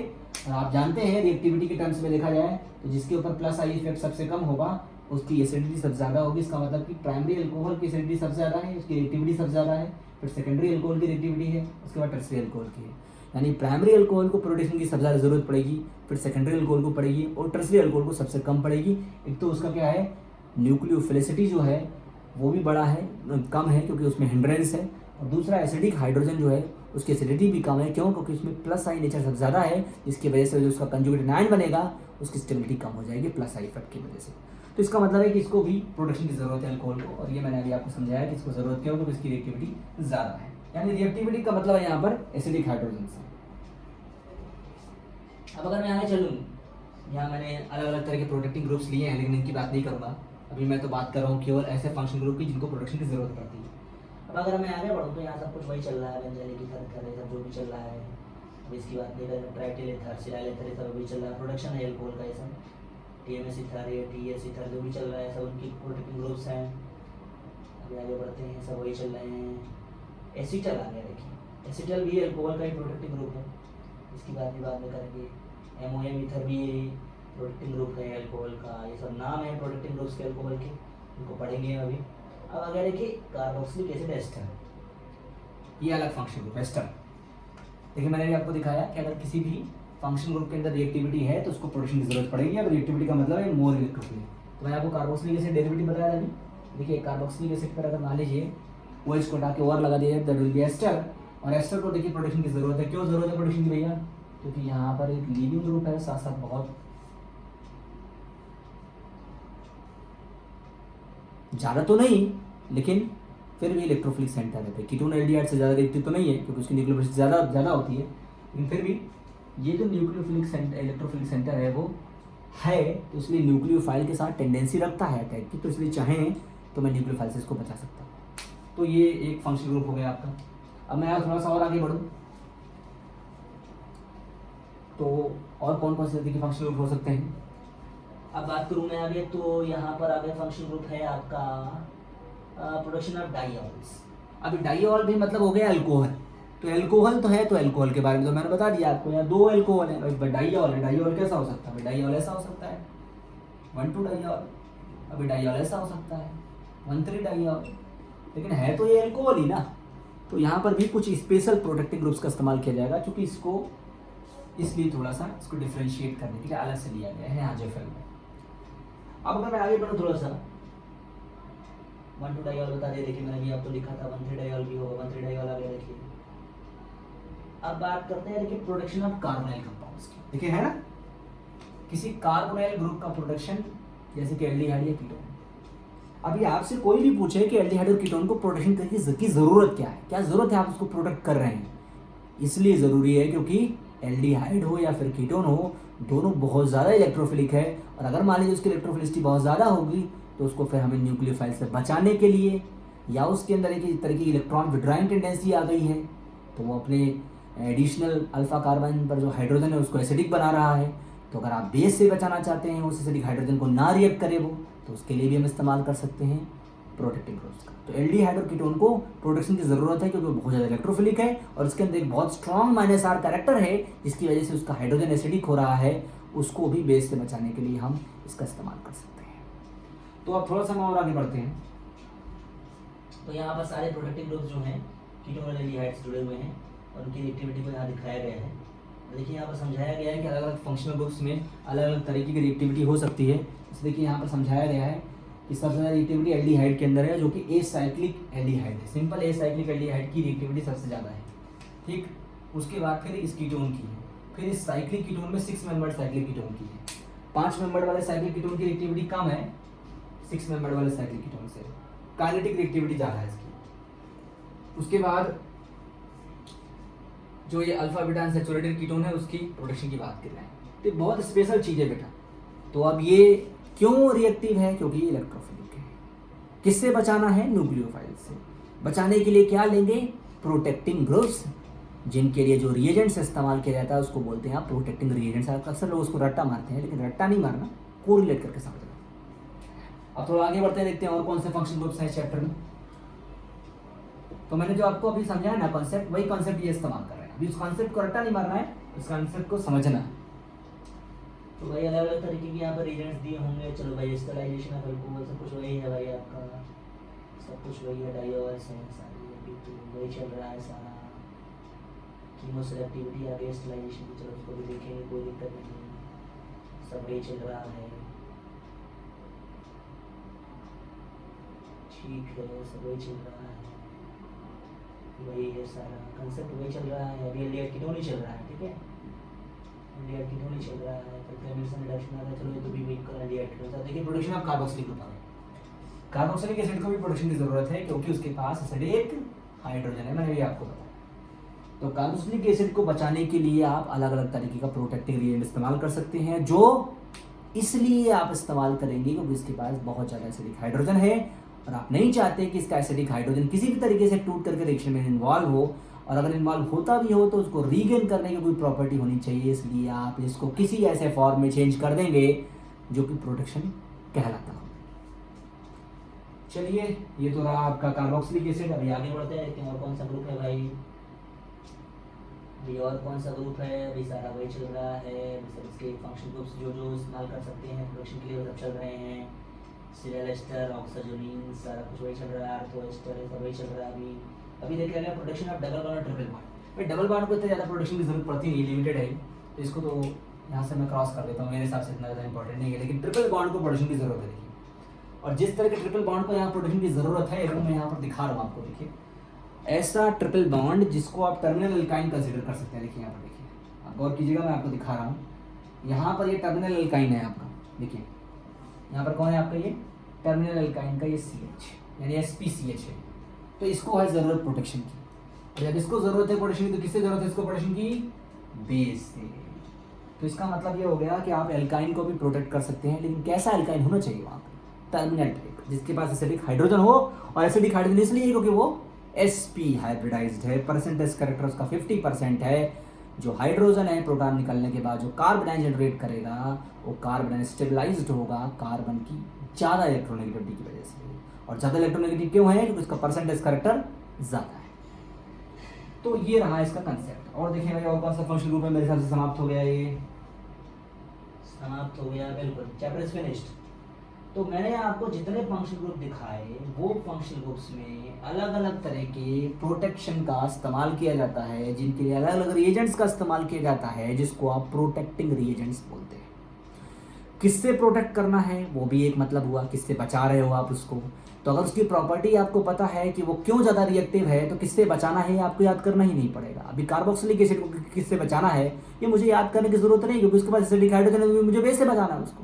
और आप जानते हैं रिएक्टिविटी के टर्म्स में देखा जाए तो जिसके ऊपर प्लस आई इफेक्ट सबसे कम होगा उसकी एसिडिटी सबसे ज़्यादा होगी। इसका मतलब कि प्राइमरी अल्कोहल की एसिडिटी सबसे ज़्यादा है, उसकी रिएक्टिविटी सबसे ज़्यादा है, फिर सेकेंडरी अल्कोहल की रिएक्टिविटी है, उसके बाद टर्सरी अल्कोहल की है। यानी प्राइमरी अल्कोहल को प्रोटेक्शन की सबसे ज़्यादा ज़रूरत पड़ेगी, फिर सेकेंडरी अल्कोहल को पड़ेगी और टर्सरी अल्कोहल को सबसे कम पड़ेगी। एक तो उसका क्या है, न्यूक्लियोफिलिसिटी जो है वो भी बड़ा है, कम है क्योंकि उसमें हिंड्रेंस है, और दूसरा एसिडिक हाइड्रोजन जो है उसकी एसिडिटी भी कम है। क्यों? क्योंकि उसमें प्लस आई नेचर सबसे ज़्यादा है, जिसकी वजह से जो उसका कंजुगेटेड आयन बनेगा उसकी स्टेबिलिटी कम हो जाएगी प्लस आई इफेक्ट की वजह से। तो इसका मतलब है कि इसको भी प्रोटेक्शन की ज़रूरत है अल्कोहल को, और ये मैंने अभी आपको समझाया कि इसको ज़रूरत क्यों, क्योंकि इसकी रिएक्टिविटी ज़्यादा है। यानी रिएक्टिविटी का मतलब है यहाँ पर एसिडिक हाइड्रोजन से। अब अगर मैं आगे चलूँ, यहाँ मैंने अलग अलग तरह के प्रोटेक्टिंग ग्रुप्स लिए हैं, लेकिन इनकी बात नहीं करूँगा अभी। मैं तो बात कर रहा हूँ केवल ऐसे फंक्शन ग्रुप की जिनको प्रोटेक्शन की ज़रूरत पड़ती है। अब अगर मैं आगे बढ़ूँ तो यहाँ सब कुछ वही चल रहा है, बेंजाइलिक एथर सब जो भी चल रहा है। अब इसकी बात नहीं करें, ट्राइटिल एथर, सिराइल एथर, सब अभी चल रहा है, प्रोडक्शन है अल्कोहल का। ये सब TMS एथर या TS एथर जो भी चल रहा है सब उनकी प्रोटेक्टिंग ग्रुप्स हैं। अभी आगे बढ़ते हैं, सब वही चल रहे हैं। एसिटल आ गया, देखिए एसिटल भी अल्कोहल का ही प्रोटेक्टिंग ग्रुप है, इसकी बात भी बाद में करेंगे। MOM ईथर भी प्रोटेक्टिंग ग्रुप है अल्कोहल का। ये सब नाम है प्रोटेक्टिंग ग्रुप्स के अल्कोहल के, इनको पढ़ेंगे अभी। अब अगर देखिए कार्बोक्सिलिक एसिड एस्टर, ये अलग फंक्शन ग्रुप एस्टर। देखिए मैंने भी आपको दिखाया कि अगर किसी भी फंक्शन ग्रुप के अंदर रिएक्टिविटी है तो उसको प्रोटेक्शन की जरूरत पड़ेगी। अब रिएक्टिविटी का मतलब है मोर इलेक्ट्रोफिलिक। तो मैंने आपको कार्बोक्सिलिक एसिड डेरिवेटिव बताया था अभी। देखिए कार्बोक्सिलिक एसिड पर अगर मान लीजिए OH को हटा के और लगा दिया दैट विल बी एस्टर, और एस्टर को देखिए प्रोटेक्शन की जरूरत है। क्यों जरूरत है प्रोटेक्शन की भैया? क्योंकि यहाँ पर एक लीविंग ग्रुप है, साथ साथ बहुत ज़्यादा तो नहीं लेकिन फिर भी इलेक्ट्रोफिलिक सेंटर है। कीटोन एल्डिहाइड से ज़्यादा रिएक्टिव तो नहीं है क्योंकि उसकी न्यूक्लियोफिलिसिटी ज़्यादा होती है, लेकिन फिर भी ये जो न्यूक्लियोफिलिक सेंटर इलेक्ट्रोफिलिक सेंटर है वो है, तो इसलिए न्यूक्लियोफाइल के साथ टेंडेंसी रखता है अटैक की, तो इसलिए चाहें तो मैं न्यूक्लियोफाइल से इसको बचा सकता हूँ। तो ये एक फंक्शन ग्रुप हो गया आपका। अब मैं थोड़ा सा और आगे बढ़ूँ तो और कौन कौन से तरीके के फंक्शन ग्रुप हो सकते हैं। अब बात करूँ मैं आगे, तो यहाँ पर आगे फंक्शन ग्रुप है आपका प्रोडक्शन ऑफ डाइऑल्स। अभी डाइऑल भी मतलब हो गया अल्कोहल, तो अल्कोहल तो है, तो अल्कोहल के बारे में तो मैंने बता दिया आपको। यहाँ 2 अल्कोहल है, भाई डाइऑल है। डाइऑल कैसा हो सकता है? डाइऑल ऐसा हो सकता है 1,2 डाइऑल। अभी डाइऑल ऐसा हो सकता है 1,3 डाइऑल, लेकिन है तो ये अल्कोहल ही ना। तो यहाँ पर भी कुछ स्पेशल प्रोटेक्टिव ग्रुप्स का इस्तेमाल किया जाएगा, क्योंकि इसको इसलिए थोड़ा सा इसको डिफ्रेंशिएट करने के लिए अलग से लिया गया है यहाँ जेफल में। अब अगर मैं आगे बढ़ूँ थोड़ा सा, 1,2 डाइऑल बता दिया। देखिए मैंने भी आपको लिखा था 1,3 डाइऑल भी होगा, 1,3 डाइऑल आ गया। देखिए अब बात करते हैं देखिए प्रोडक्शन ऑफ कार्बोनाइल कंपाउंड्स की। देखिए है ना, किसी कार्बोनाइल ग्रुप का प्रोडक्शन, जैसे कि एल्डिहाइड या कीटोन। अभी आपसे कोई भी पूछे कि एल्डिहाइड और कीटोन को प्रोटेक्शन करने की जरूरत क्या है, क्या जरूरत है आप उसको प्रोटेक्ट कर रहे हैं, इसलिए जरूरी है क्योंकि एल्डिहाइड हो या फिर कीटोन हो, दोनों बहुत ज़्यादा इलेक्ट्रोफिलिक है। और अगर मान लीजिए उसकी इलेक्ट्रोफिलिसिटी बहुत ज़्यादा होगी तो उसको फिर हमें न्यूक्लियोफाइल से बचाने के लिए, या उसके अंदर एक तरह की इलेक्ट्रॉन विड्रॉइंग टेंडेंसी आ गई है तो वो अपने एडिशनल अल्फा कार्बन पर जो हाइड्रोजन है उसको एसिडिक बना रहा है, तो अगर आप बेस से बचाना चाहते हैं उस एसिडिक हाइड्रोजन को ना रिएक्ट करे वो, तो उसके लिए भी हम इस्तेमाल कर सकते हैं प्रोटेक्टिव ग्रुप्स का। तो एल्डिहाइड और कीटोन को प्रोटेक्शन की ज़रूरत है क्योंकि वो बहुत ज़्यादा इलेक्ट्रोफिलिक है और उसके अंदर एक बहुत स्ट्रॉन्ग -R कैरेक्टर है, जिसकी वजह से उसका हाइड्रोजन एसिडिक हो रहा है। उसको भी बेस से बचाने के लिए हम इसका इस्तेमाल कर सकते हैं। तो अब थोड़ा सा हम और आगे बढ़ते हैं। तो यहाँ पर सारे प्रोटेक्टिव ग्रुप्स जो हैं कीटोन और एल्डिहाइड्स जुड़े हुए हैं और उनकी रिएक्टिविटी को यहाँ दिखाया गया है। देखिए यहाँ पर समझाया गया है कि अलग अलग फंक्शनल ग्रुप्स में अलग अलग तरीके की रिएक्टिविटी हो सकती है। इसलिए देखिए यहाँ पर समझाया गया है कि सबसे ज़्यादा रिएक्टिविटी एल्डिहाइड के अंदर है, जो कि एसाइक्लिक एल्डिहाइड है। सिंपल एसाइक्लिक एल्डिहाइड की रिएक्टिविटी सबसे ज़्यादा है, ठीक। उसके बाद फिर इस कीटोन की है, फिर इस साइक्लिक कीटोन में 6 मेंबर साइक्लिक कीटोन की है। 5 मेंबर वाले साइक्लिक कीटोन की रिएक्टिविटी कम है 6 मेंबर वाले साइक्लिक कीटोन से, काइनेटिक रिएक्टिविटी ज़्यादा है इसकी। उसके बाद जो ये अल्फा बीटा अनसैचुरेटेड कीटोन है उसकी प्रोटेक्शन की बात कर रहे हैं, तो बहुत स्पेशल चीज़ है बेटा। तो अब ये क्यों रिएक्टिव है? क्योंकि ये इलेक्ट्रोफिलिक है। किससे बचाना है? न्यूक्लियोफाइल से। बचाने के लिए क्या लेंगे? प्रोटेक्टिंग ग्रुप्स, जिनके लिए जो रिएजेंट्स इस्तेमाल किया जाता है उसको बोलते हैं आप प्रोटेक्टिंग रिएजेंट्स। अक्सर लोग उसको रट्टा मारते हैं, लेकिन रट्टा नहीं मारना, कोरिलेट करके समझना। अब थोड़ा आगे बढ़ते हैं, देखते हैं और कौन से फंक्शन ग्रुप्स हैं इस चैप्टर में। तो मैंने जो आपको अभी समझाया ना कॉन्सेप्ट, वही कॉन्सेप्ट ये इस्तेमाल कर रहे हैं। अभी उस कॉन्सेप्ट को रट्टा नहीं मारना है, उस कॉन्सेप्ट को समझना है। तो भाई अलग अलग तरीके के यहाँ पर रिएजेंट्स दिए होंगे। चलो भाई स्टेलाइजेशन ऑफ अल्कोहल सब कुछ वही है भाई, आपका सब कुछ वही है, डाइऑल्स हैं सारी, अभी तो वही चल रहा है सारा। कीमो सेलेक्टिविटी आगे स्टेलाइजेशन की, चलो उसको भी देखेंगे, कोई दिक्कत नहीं, सब वही चल रहा है, ठीक है, सब वही चल रहा है, वही है सारा कंसेप्ट वही चल रहा है। अभी एल्डिहाइड कीटोन ही चल रहा है, ठीक है, एल्डिहाइड कीटोन ही चल रहा है, फिर फेमिनिज्म रिडक्शन आ रहा है, चलो ये तो भी वीक कर एल्डिहाइड कीटोन। देखिए प्रोडक्शन ऑफ कार्बोक्सिलिक ग्रुप आ गया। कार्बोक्सिलिक एसिड को भी प्रोडक्शन की जरूरत है क्योंकि उसके पास एसिडिक हाइड्रोजन है, मैंने भी आपको बताया। तो कार्बोक्सिलिक एसिड को बचाने के लिए आप अलग अलग तरीके का प्रोटेक्टिव रिएजेंट इस्तेमाल कर सकते हैं, जो इसलिए आप इस्तेमाल करेंगे क्योंकि इसके पास बहुत ज़्यादा एसिडिक हाइड्रोजन है और आप नहीं चाहते कि इसका एसिडिक हाइड्रोजन किसी भी तरीके से टूट करके रिएक्शन में इन्वॉल्व हो, और अगर इन्वॉल्व होता भी हो तो उसको रीगेन करने की कोई प्रॉपर्टी होनी चाहिए, इसलिए आप इसको किसी ऐसे फॉर्म में चेंज कर देंगे जो कि प्रोटेक्शन कहलाता हो। चलिए ये तो रहा आपका कार्बोक्सिलिक एसिड। अभी आगे बढ़ते हैं, देखते हैं और कौन सा ग्रुप है भाई, अभी और कौन सा ग्रुप है, अभी सारा वही चल रहा है, सब इसके फंक्शन ग्रुप्स जो जो इस्तेमाल कर सकते हैं प्रोडक्शन के लिए वो सब चल रहे हैं, सीरियल एस्टर, ऑक्सीजोनिन, सारा कुछ वही चल रहा है, आर्थो एस्टर सब वही चल रहा है। अभी देख रहे हैं प्रोडक्शन ऑफ डबल बॉन्ड और ट्रिपल बॉन्ड। भाई डबल बॉन्ड को इतना ज़्यादा प्रोडक्शन की जरूरत पड़ती नहीं, लिमिटेड है, तो इसको तो यहाँ से मैं क्रॉस कर देता हूँ, मेरे हिसाब से इतना ज़्यादा इंपॉर्टेंट नहीं है, लेकिन ट्रिपल बॉन्ड को प्रोडक्शन की जरूरत है। देखिए, और जिस तरह के ट्रिपल बॉन्ड को यहाँ प्रोडक्शन की जरूरत है वो मैं यहाँ पर दिखा रहा हूँ आपको। देखिए ऐसा ट्रिपल बॉन्ड जिसको आप टर्मिनल एल्काइन कंसीडर कर सकते हैं। देखिए यहाँ पर, देखिए आप गौर कीजिएगा, मैं आपको दिखा रहा हूँ, यहाँ पर ये टर्मिनल एल्काइन है आपका। देखिए यहाँ पर कौन है आपका, ये टर्मिनल एल्काइन का ये CH यानी SpCH है, तो इसको है ज़रूरत प्रोटेक्शन की। जब इसको ज़रूरत है प्रोटेक्शन की तो किससे ज़रूरत है इसको प्रोटेक्शन की, बेस से। तो इसका मतलब ये हो गया कि आप एल्काइन को भी प्रोटेक्ट कर सकते हैं, लेकिन कैसा एल्काइन होना चाहिए वहाँ पर, टर्मिनल टाइप, जिसके पास एसिडिक हाइड्रोजन हो, और एसिडिक हाइड्रोजन इसलिए क्योंकि वो sp हाइब्रिडाइज्ड है, परसेंटेज कैरेक्टर उसका 50% है। जो हाइड्रोजन है प्रोटॉन निकलने के बाद जो कार्बन आयन जनरेट करेगा वो कार्बन आयन स्टेबलाइज्ड होगा कार्बन की ज़्यादा इलेक्ट्रोनेगेटिविटी की वजह से, और ज़्यादा इलेक्ट्रोनेगेटिव क्यों है, क्योंकि उसका परसेंटेज कैरेक्टर ज़्यादा है। तो ये रहा इसका कंसेप्ट। और देखिए भाई और कौन सा फंक्शन ग्रुप है, मेरे हिसाब से समाप्त हो गया, ये समाप्त हो गया, बिल्कुल चैप्टर इज फिनिश्ड। तो मैंने आपको जितने फंक्शन ग्रुप दिखाए वो फंक्शन ग्रुप्स में अलग अलग तरह के प्रोटेक्शन का इस्तेमाल किया जाता है, जिनके लिए अलग अलग रिएजेंट्स का इस्तेमाल किया जाता है, जिसको आप प्रोटेक्टिंग रिएजेंट्स बोलते हैं। किससे प्रोटेक्ट करना है वो भी एक मतलब हुआ, किससे बचा रहे हो आप उसको। तो अगर उसकी प्रॉपर्टी आपको पता है कि वो क्यों ज़्यादा रिएक्टिव है तो किससे बचाना है आपको याद करना ही नहीं पड़ेगा। अभी कार्बोक्सिलिक एसिड को किससे बचाना है ये मुझे याद करने की जरूरत नहीं, क्योंकि उसके पास एसिडिक हाइड्रोजन है, मुझे बेस से बचाना है उसको,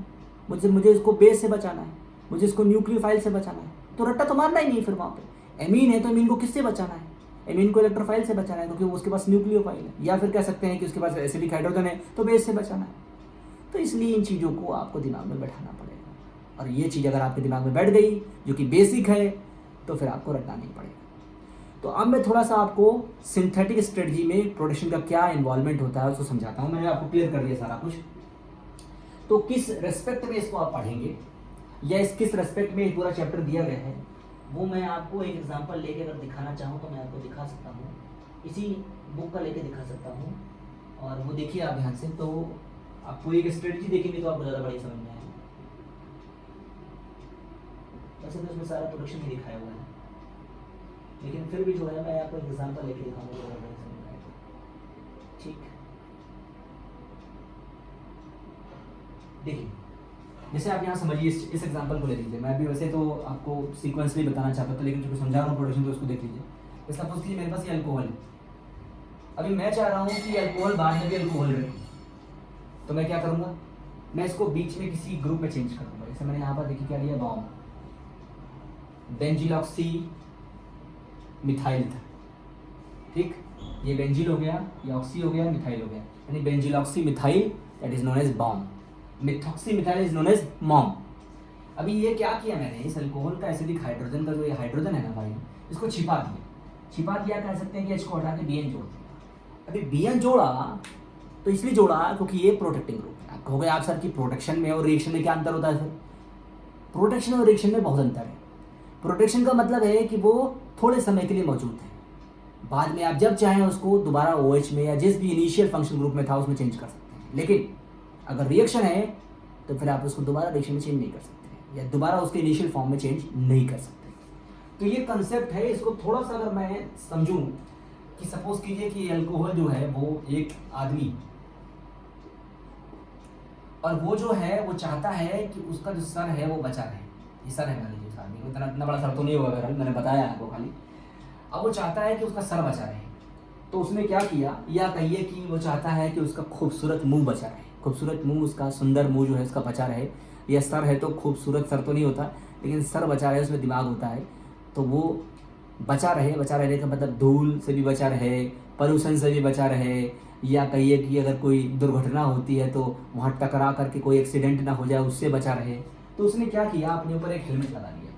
मुझे इसको बेस से बचाना है, मुझे इसको न्यूक्लियोफाइल से बचाना है। तो रट्टा तो मारना ही नहीं फिर वहाँ पे। एमीन है तो एमीन को किससे बचाना है, एमीन को इलेक्ट्रोफाइल से बचाना है क्योंकि उसके पास न्यूक्लियोफाइल है, या फिर कह सकते हैं कि उसके पास एसिडिक हाइड्रोजन है तो बेस से बचाना है। तो इसलिए इन चीज़ों को आपको दिमाग में बैठाना पड़ेगा, और ये चीज़ अगर आपके दिमाग में बैठ गई जो कि बेसिक है तो फिर आपको रटना नहीं पड़ेगा। तो अब मैं थोड़ा सा आपको सिंथेटिक स्ट्रेटजी में प्रोटेक्शन का क्या इन्वॉल्वमेंट होता है उसको समझाता हूँ। मैंने आपको क्लियर कर दिया सारा कुछ, तो किस रेस्पेक्ट में इसको आप पढ़ेंगे या इस किस रेस्पेक्ट में पूरा चैप्टर दिया गया है वो मैं आपको एक एग्जांपल लेके अगर दिखाना चाहूँ तो मैं आपको दिखा सकता हूँ, इसी बुक का लेके दिखा सकता हूँ। और वो देखिए आप ध्यान से, तो आपको एक स्ट्रेटजी देखेंगे तो आपको ज़्यादा बढ़िया समझ में आएगा। वैसे तो इसमें सारा प्रोडक्शन ही दिखाया हुआ है, लेकिन फिर भी जो है मैं आपको एक एग्जांपल लेके दिखाऊंगा, ज़्यादा बढ़िया समझ में आएगा। ठीक, देखिए जैसे आप यहाँ समझिए, इस एग्जांपल को ले लीजिए। मैं भी वैसे तो आपको सीक्वेंसली बताना चाहता था, लेकिन जो समझा रहा हूँ प्रोडक्शन तो उसको देख लीजिए। जैसे सपोज कीजिए मेरे पास ये अल्कोहल है, अभी मैं चाह रहा हूँ कि अल्कोहल बाद में भी अल्कोहल रहे, तो मैं क्या करूँगा, मैं इसको बीच में किसी ग्रुप में चेंज कर दूँगा। जैसे मैंने यहाँ पर देखिए क्या लिया, बॉम्ब, बेंजिलॉक्सी मिथाइल था, ठीक, ये बेंजिल हो गया, ये ऑक्सी हो गया, मिथाइल हो गया, यानी benzyloxy methyl that is known as BOM, methoxy methyl is known as MOM. अभी ये क्या किया मैंने, इस अल्कोहल का एसिडिक हाइड्रोजन का जो ये हाइड्रोजन है ना भाई, इसको छिपा दिया कह सकते हैं कि एच को हटा के बीएन जोड़ दिया। अभी बीएन जोड़ा तो इसलिए जोड़ा क्योंकि ये प्रोटेक्टिंग ग्रुप है। आप कहोगे आप सर की प्रोटेक्शन में और रिएक्शन में क्या अंतर होता है सर? प्रोटेक्शन और रिएक्शन में बहुत अंतर है। प्रोटेक्शन का मतलब है कि वो थोड़े समय के लिए मौजूद है, बाद में आप जब चाहें उसको दोबारा OH में या जिस भी इनिशियल फंक्शन ग्रुप में था उसमें चेंज कर सकते हैं। लेकिन अगर रिएक्शन है तो फिर आप उसको दोबारा रिएक्शन में चेंज नहीं कर सकते, या दोबारा उसके इनिशियल फॉर्म में चेंज नहीं कर सकते। तो ये कंसेप्ट है, इसको थोड़ा सा अगर मैं समझूं कि सपोज कीजिए कि अल्कोहल जो है वो एक आदमी, और वो जो है वो चाहता है कि उसका जो सर है वो बचा रहे। ये सर है मान लीजिए उस आदमी को, इतना बड़ा सर तो नहीं होगा बहरहाल, मैंने बताया आपको खाली। अब वो चाहता है कि उसका सर बचा रहे, तो उसने क्या किया, या कहिए कि वो चाहता है कि उसका खूबसूरत मुंह बचा रहे, खूबसूरत मुंह, उसका सुंदर मुंह जो है उसका बचा रहे। या सर है तो खूबसूरत सर तो नहीं होता, लेकिन सर बचा रहे, उसमें दिमाग होता है, तो वो बचा रहे। बचा रहने का मतलब धूल से भी बचा रहे, पॉल्यूशन से भी बचा रहे, या कहिए कि अगर कोई दुर्घटना होती है तो वहाँ टकरा करके कोई एक्सीडेंट ना हो जाए, उससे बचा रहे। तो उसने क्या किया, अपने ऊपर एक हेलमेट लगा लिया।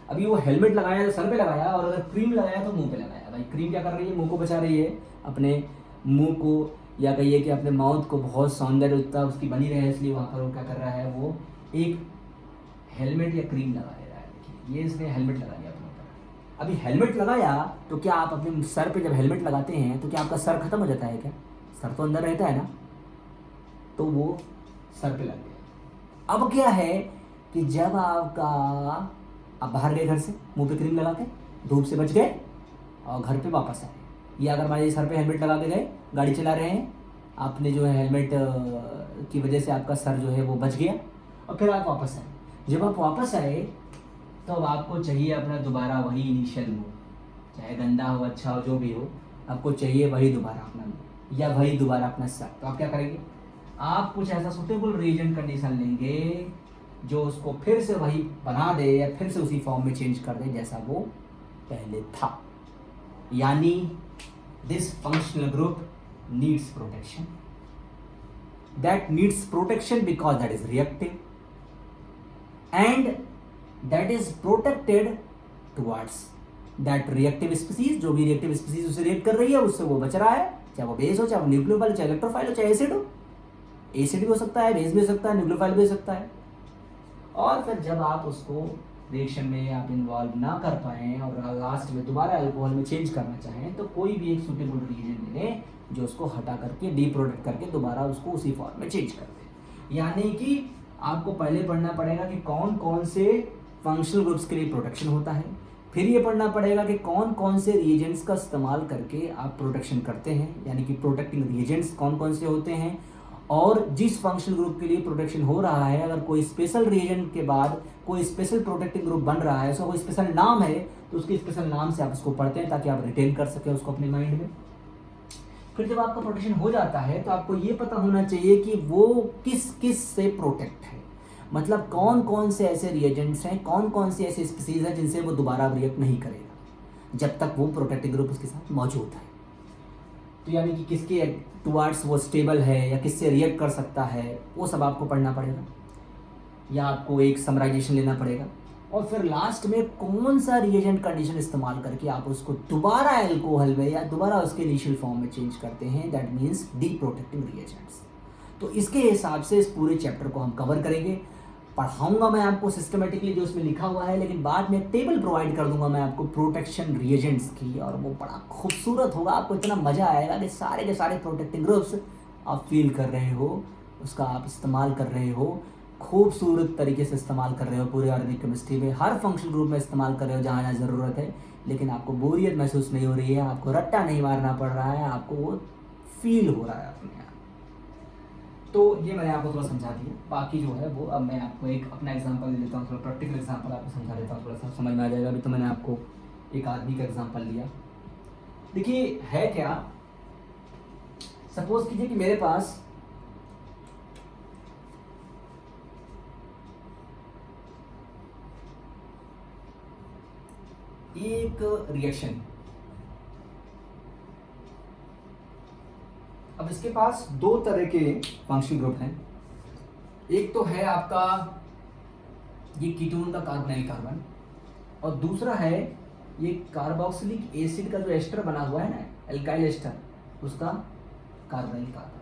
अभी वो हेलमेट लगाया तो सर पे लगाया, और अगर क्रीम लगाया तो मुंह पे लगाया। भाई क्रीम क्या कर रही है, मुंह को बचा रही है, अपने मुंह को, या कहिए कि अपने माउथ को बहुत सौंदर्यता उसकी बनी रहे, इसलिए वहाँ पर वो क्या कर रहा है, वो एक हेलमेट या क्रीम लगा ले रहा है। देखिए ये इसने हेलमेट लगा लिया अपने ऊपर। अभी हेलमेट लगाया तो क्या आप अपने सर पे जब हेलमेट लगाते हैं तो क्या आपका सर खत्म हो जाता है क्या? सर तो अंदर रहता है ना, तो वो सर पे लग गया। अब क्या है कि जब आप बाहर गए घर से, मुंह पे क्रीम लगा के, धूप से बच गए और घर पे वापस आए, या अगर मान लीजिए सर पे हेलमेट लगा के गए, गाड़ी चला रहे हैं, आपने जो है हेलमेट की वजह से आपका सर जो है वो बच गया, और फिर आप वापस आए। जब आप वापस आए तो अब आपको चाहिए अपना दोबारा वही इनिशियल मुंह, चाहे गंदा हो अच्छा हो जो भी हो, आपको चाहिए वही दोबारा अपना मुंह, या वही दोबारा अपना सर। तो आप क्या करेंगे, आप कुछ ऐसा सुटेबल रीजन कंडीशन लेंगे जो उसको फिर से वही बना दे, या फिर से उसी फॉर्म में चेंज कर दे जैसा वो पहले था। यानी this functional group needs protection, that needs protection because that is reactive, and that is protected towards that reactive species. जो भी रिएक्टिव स्पीसीज उसे रिएक्ट कर रही है उससे वो बच रहा है, चाहे वो बेस हो, चाहे वो न्यूक्लियोफाइल हो, चाहे इलेक्ट्रोफाइल हो, चाहे एसिड हो। एसिड भी हो सकता है, बेस भी हो सकता है, न्यूक्लियोफाइल भी हो सकता है। और फिर जब आप उसको रिएक्शन में आप इन्वॉल्व ना कर पाएँ और लास्ट में दोबारा अल्कोहल में चेंज करना चाहें, तो कोई भी एक सुटेबल रीजन ले लें जो उसको हटा करके डीप्रोटेक्ट करके दोबारा उसको उसी फॉर्म में चेंज कर दें। यानी कि आपको पहले पढ़ना पड़ेगा कि कौन कौन से फंक्शनल ग्रुप्स के लिए प्रोटेक्शन होता है, फिर ये पढ़ना पड़ेगा कि कौन कौन से रिएजेंट्स का इस्तेमाल करके आप प्रोटेक्शन करते हैं, यानी कि प्रोटेक्टिंग रिएजेंट्स कौन कौन से होते हैं, और जिस फंक्शनल ग्रुप के लिए प्रोटेक्शन हो रहा है अगर कोई स्पेशल रिएजेंट के बाद कोई स्पेशल प्रोटेक्टिंग ग्रुप बन रहा है, उसका कोई स्पेशल नाम है, तो उसके स्पेशल नाम से आप उसको पढ़ते हैं ताकि आप रिटेन कर सकें उसको अपने माइंड में। फिर जब आपका प्रोटेक्शन हो जाता है तो आपको ये पता होना चाहिए कि वो किस किस से प्रोटेक्ट है, मतलब कौन कौन से ऐसे रिएजेंट्स हैं, कौन कौन से ऐसे स्पीसीज हैं जिनसे वो दोबारा रिएक्ट नहीं करेगा जब तक वो प्रोटेक्टिव ग्रुप उसके साथ मौजूद है। तो यानी कि किसके टुवार्ड्स वो स्टेबल है या किससे रिएक्ट कर सकता है, वो सब आपको पढ़ना पड़ेगा, या आपको एक समराइजेशन लेना पड़ेगा। और फिर लास्ट में कौन सा रिएजेंट कंडीशन इस्तेमाल करके आप उसको दोबारा अल्कोहल में या दोबारा उसके इनिशियल फॉर्म में चेंज करते हैं, that means D protective reagents. तो इसके हिसाब से इस पूरे चैप्टर को हम कवर करेंगे। पढ़ाऊंगा मैं आपको सिस्टमेटिकली जो उसमें लिखा हुआ है, लेकिन बाद में टेबल प्रोवाइड कर दूंगा मैं आपको प्रोटेक्शन रिएजेंट्स की, और वो बड़ा खूबसूरत होगा, आपको इतना मज़ा आएगा कि सारे के सारे प्रोटेक्टिंग ग्रुप्स आप फील कर रहे हो, उसका आप इस्तेमाल कर रहे हो, खूबसूरत तरीके से इस्तेमाल कर रहे हो, पूरे ऑर्गेनिक केमिस्ट्री में हर फंक्शनल ग्रुप में इस्तेमाल कर रहे हो जहाँ जहाँ ज़रूरत है, लेकिन आपको बोरियत महसूस नहीं हो रही है, आपको रट्टा नहीं मारना पड़ रहा है, आपको वो फील हो रहा है अपने आप। तो ये मैंने आपको थोड़ा समझा दिया, बाकी जो है वो अब मैं आपको एक अपना एग्जांपल दे देता हूँ, थोड़ा प्रैक्टिकल एग्जांपल आपको समझा देता हूँ, थोड़ा सा समझ में आ जाएगा। अभी तो मैंने आपको एक आदमी का एग्जांपल दिया। देखिए है क्या, सपोज कीजिए कि मेरे पास एक रिएक्शन, अब इसके पास दो तरह के फंक्शनल ग्रुप हैं। एक तो है आपका ये कीटोन का कार्बोनाइल कार्बन, और दूसरा है ये कार्बोक्सिलिक एसिड का जो एस्टर बना हुआ है ना, एल्काइल एस्टर, उसका कार्बोनाइल कार्बन।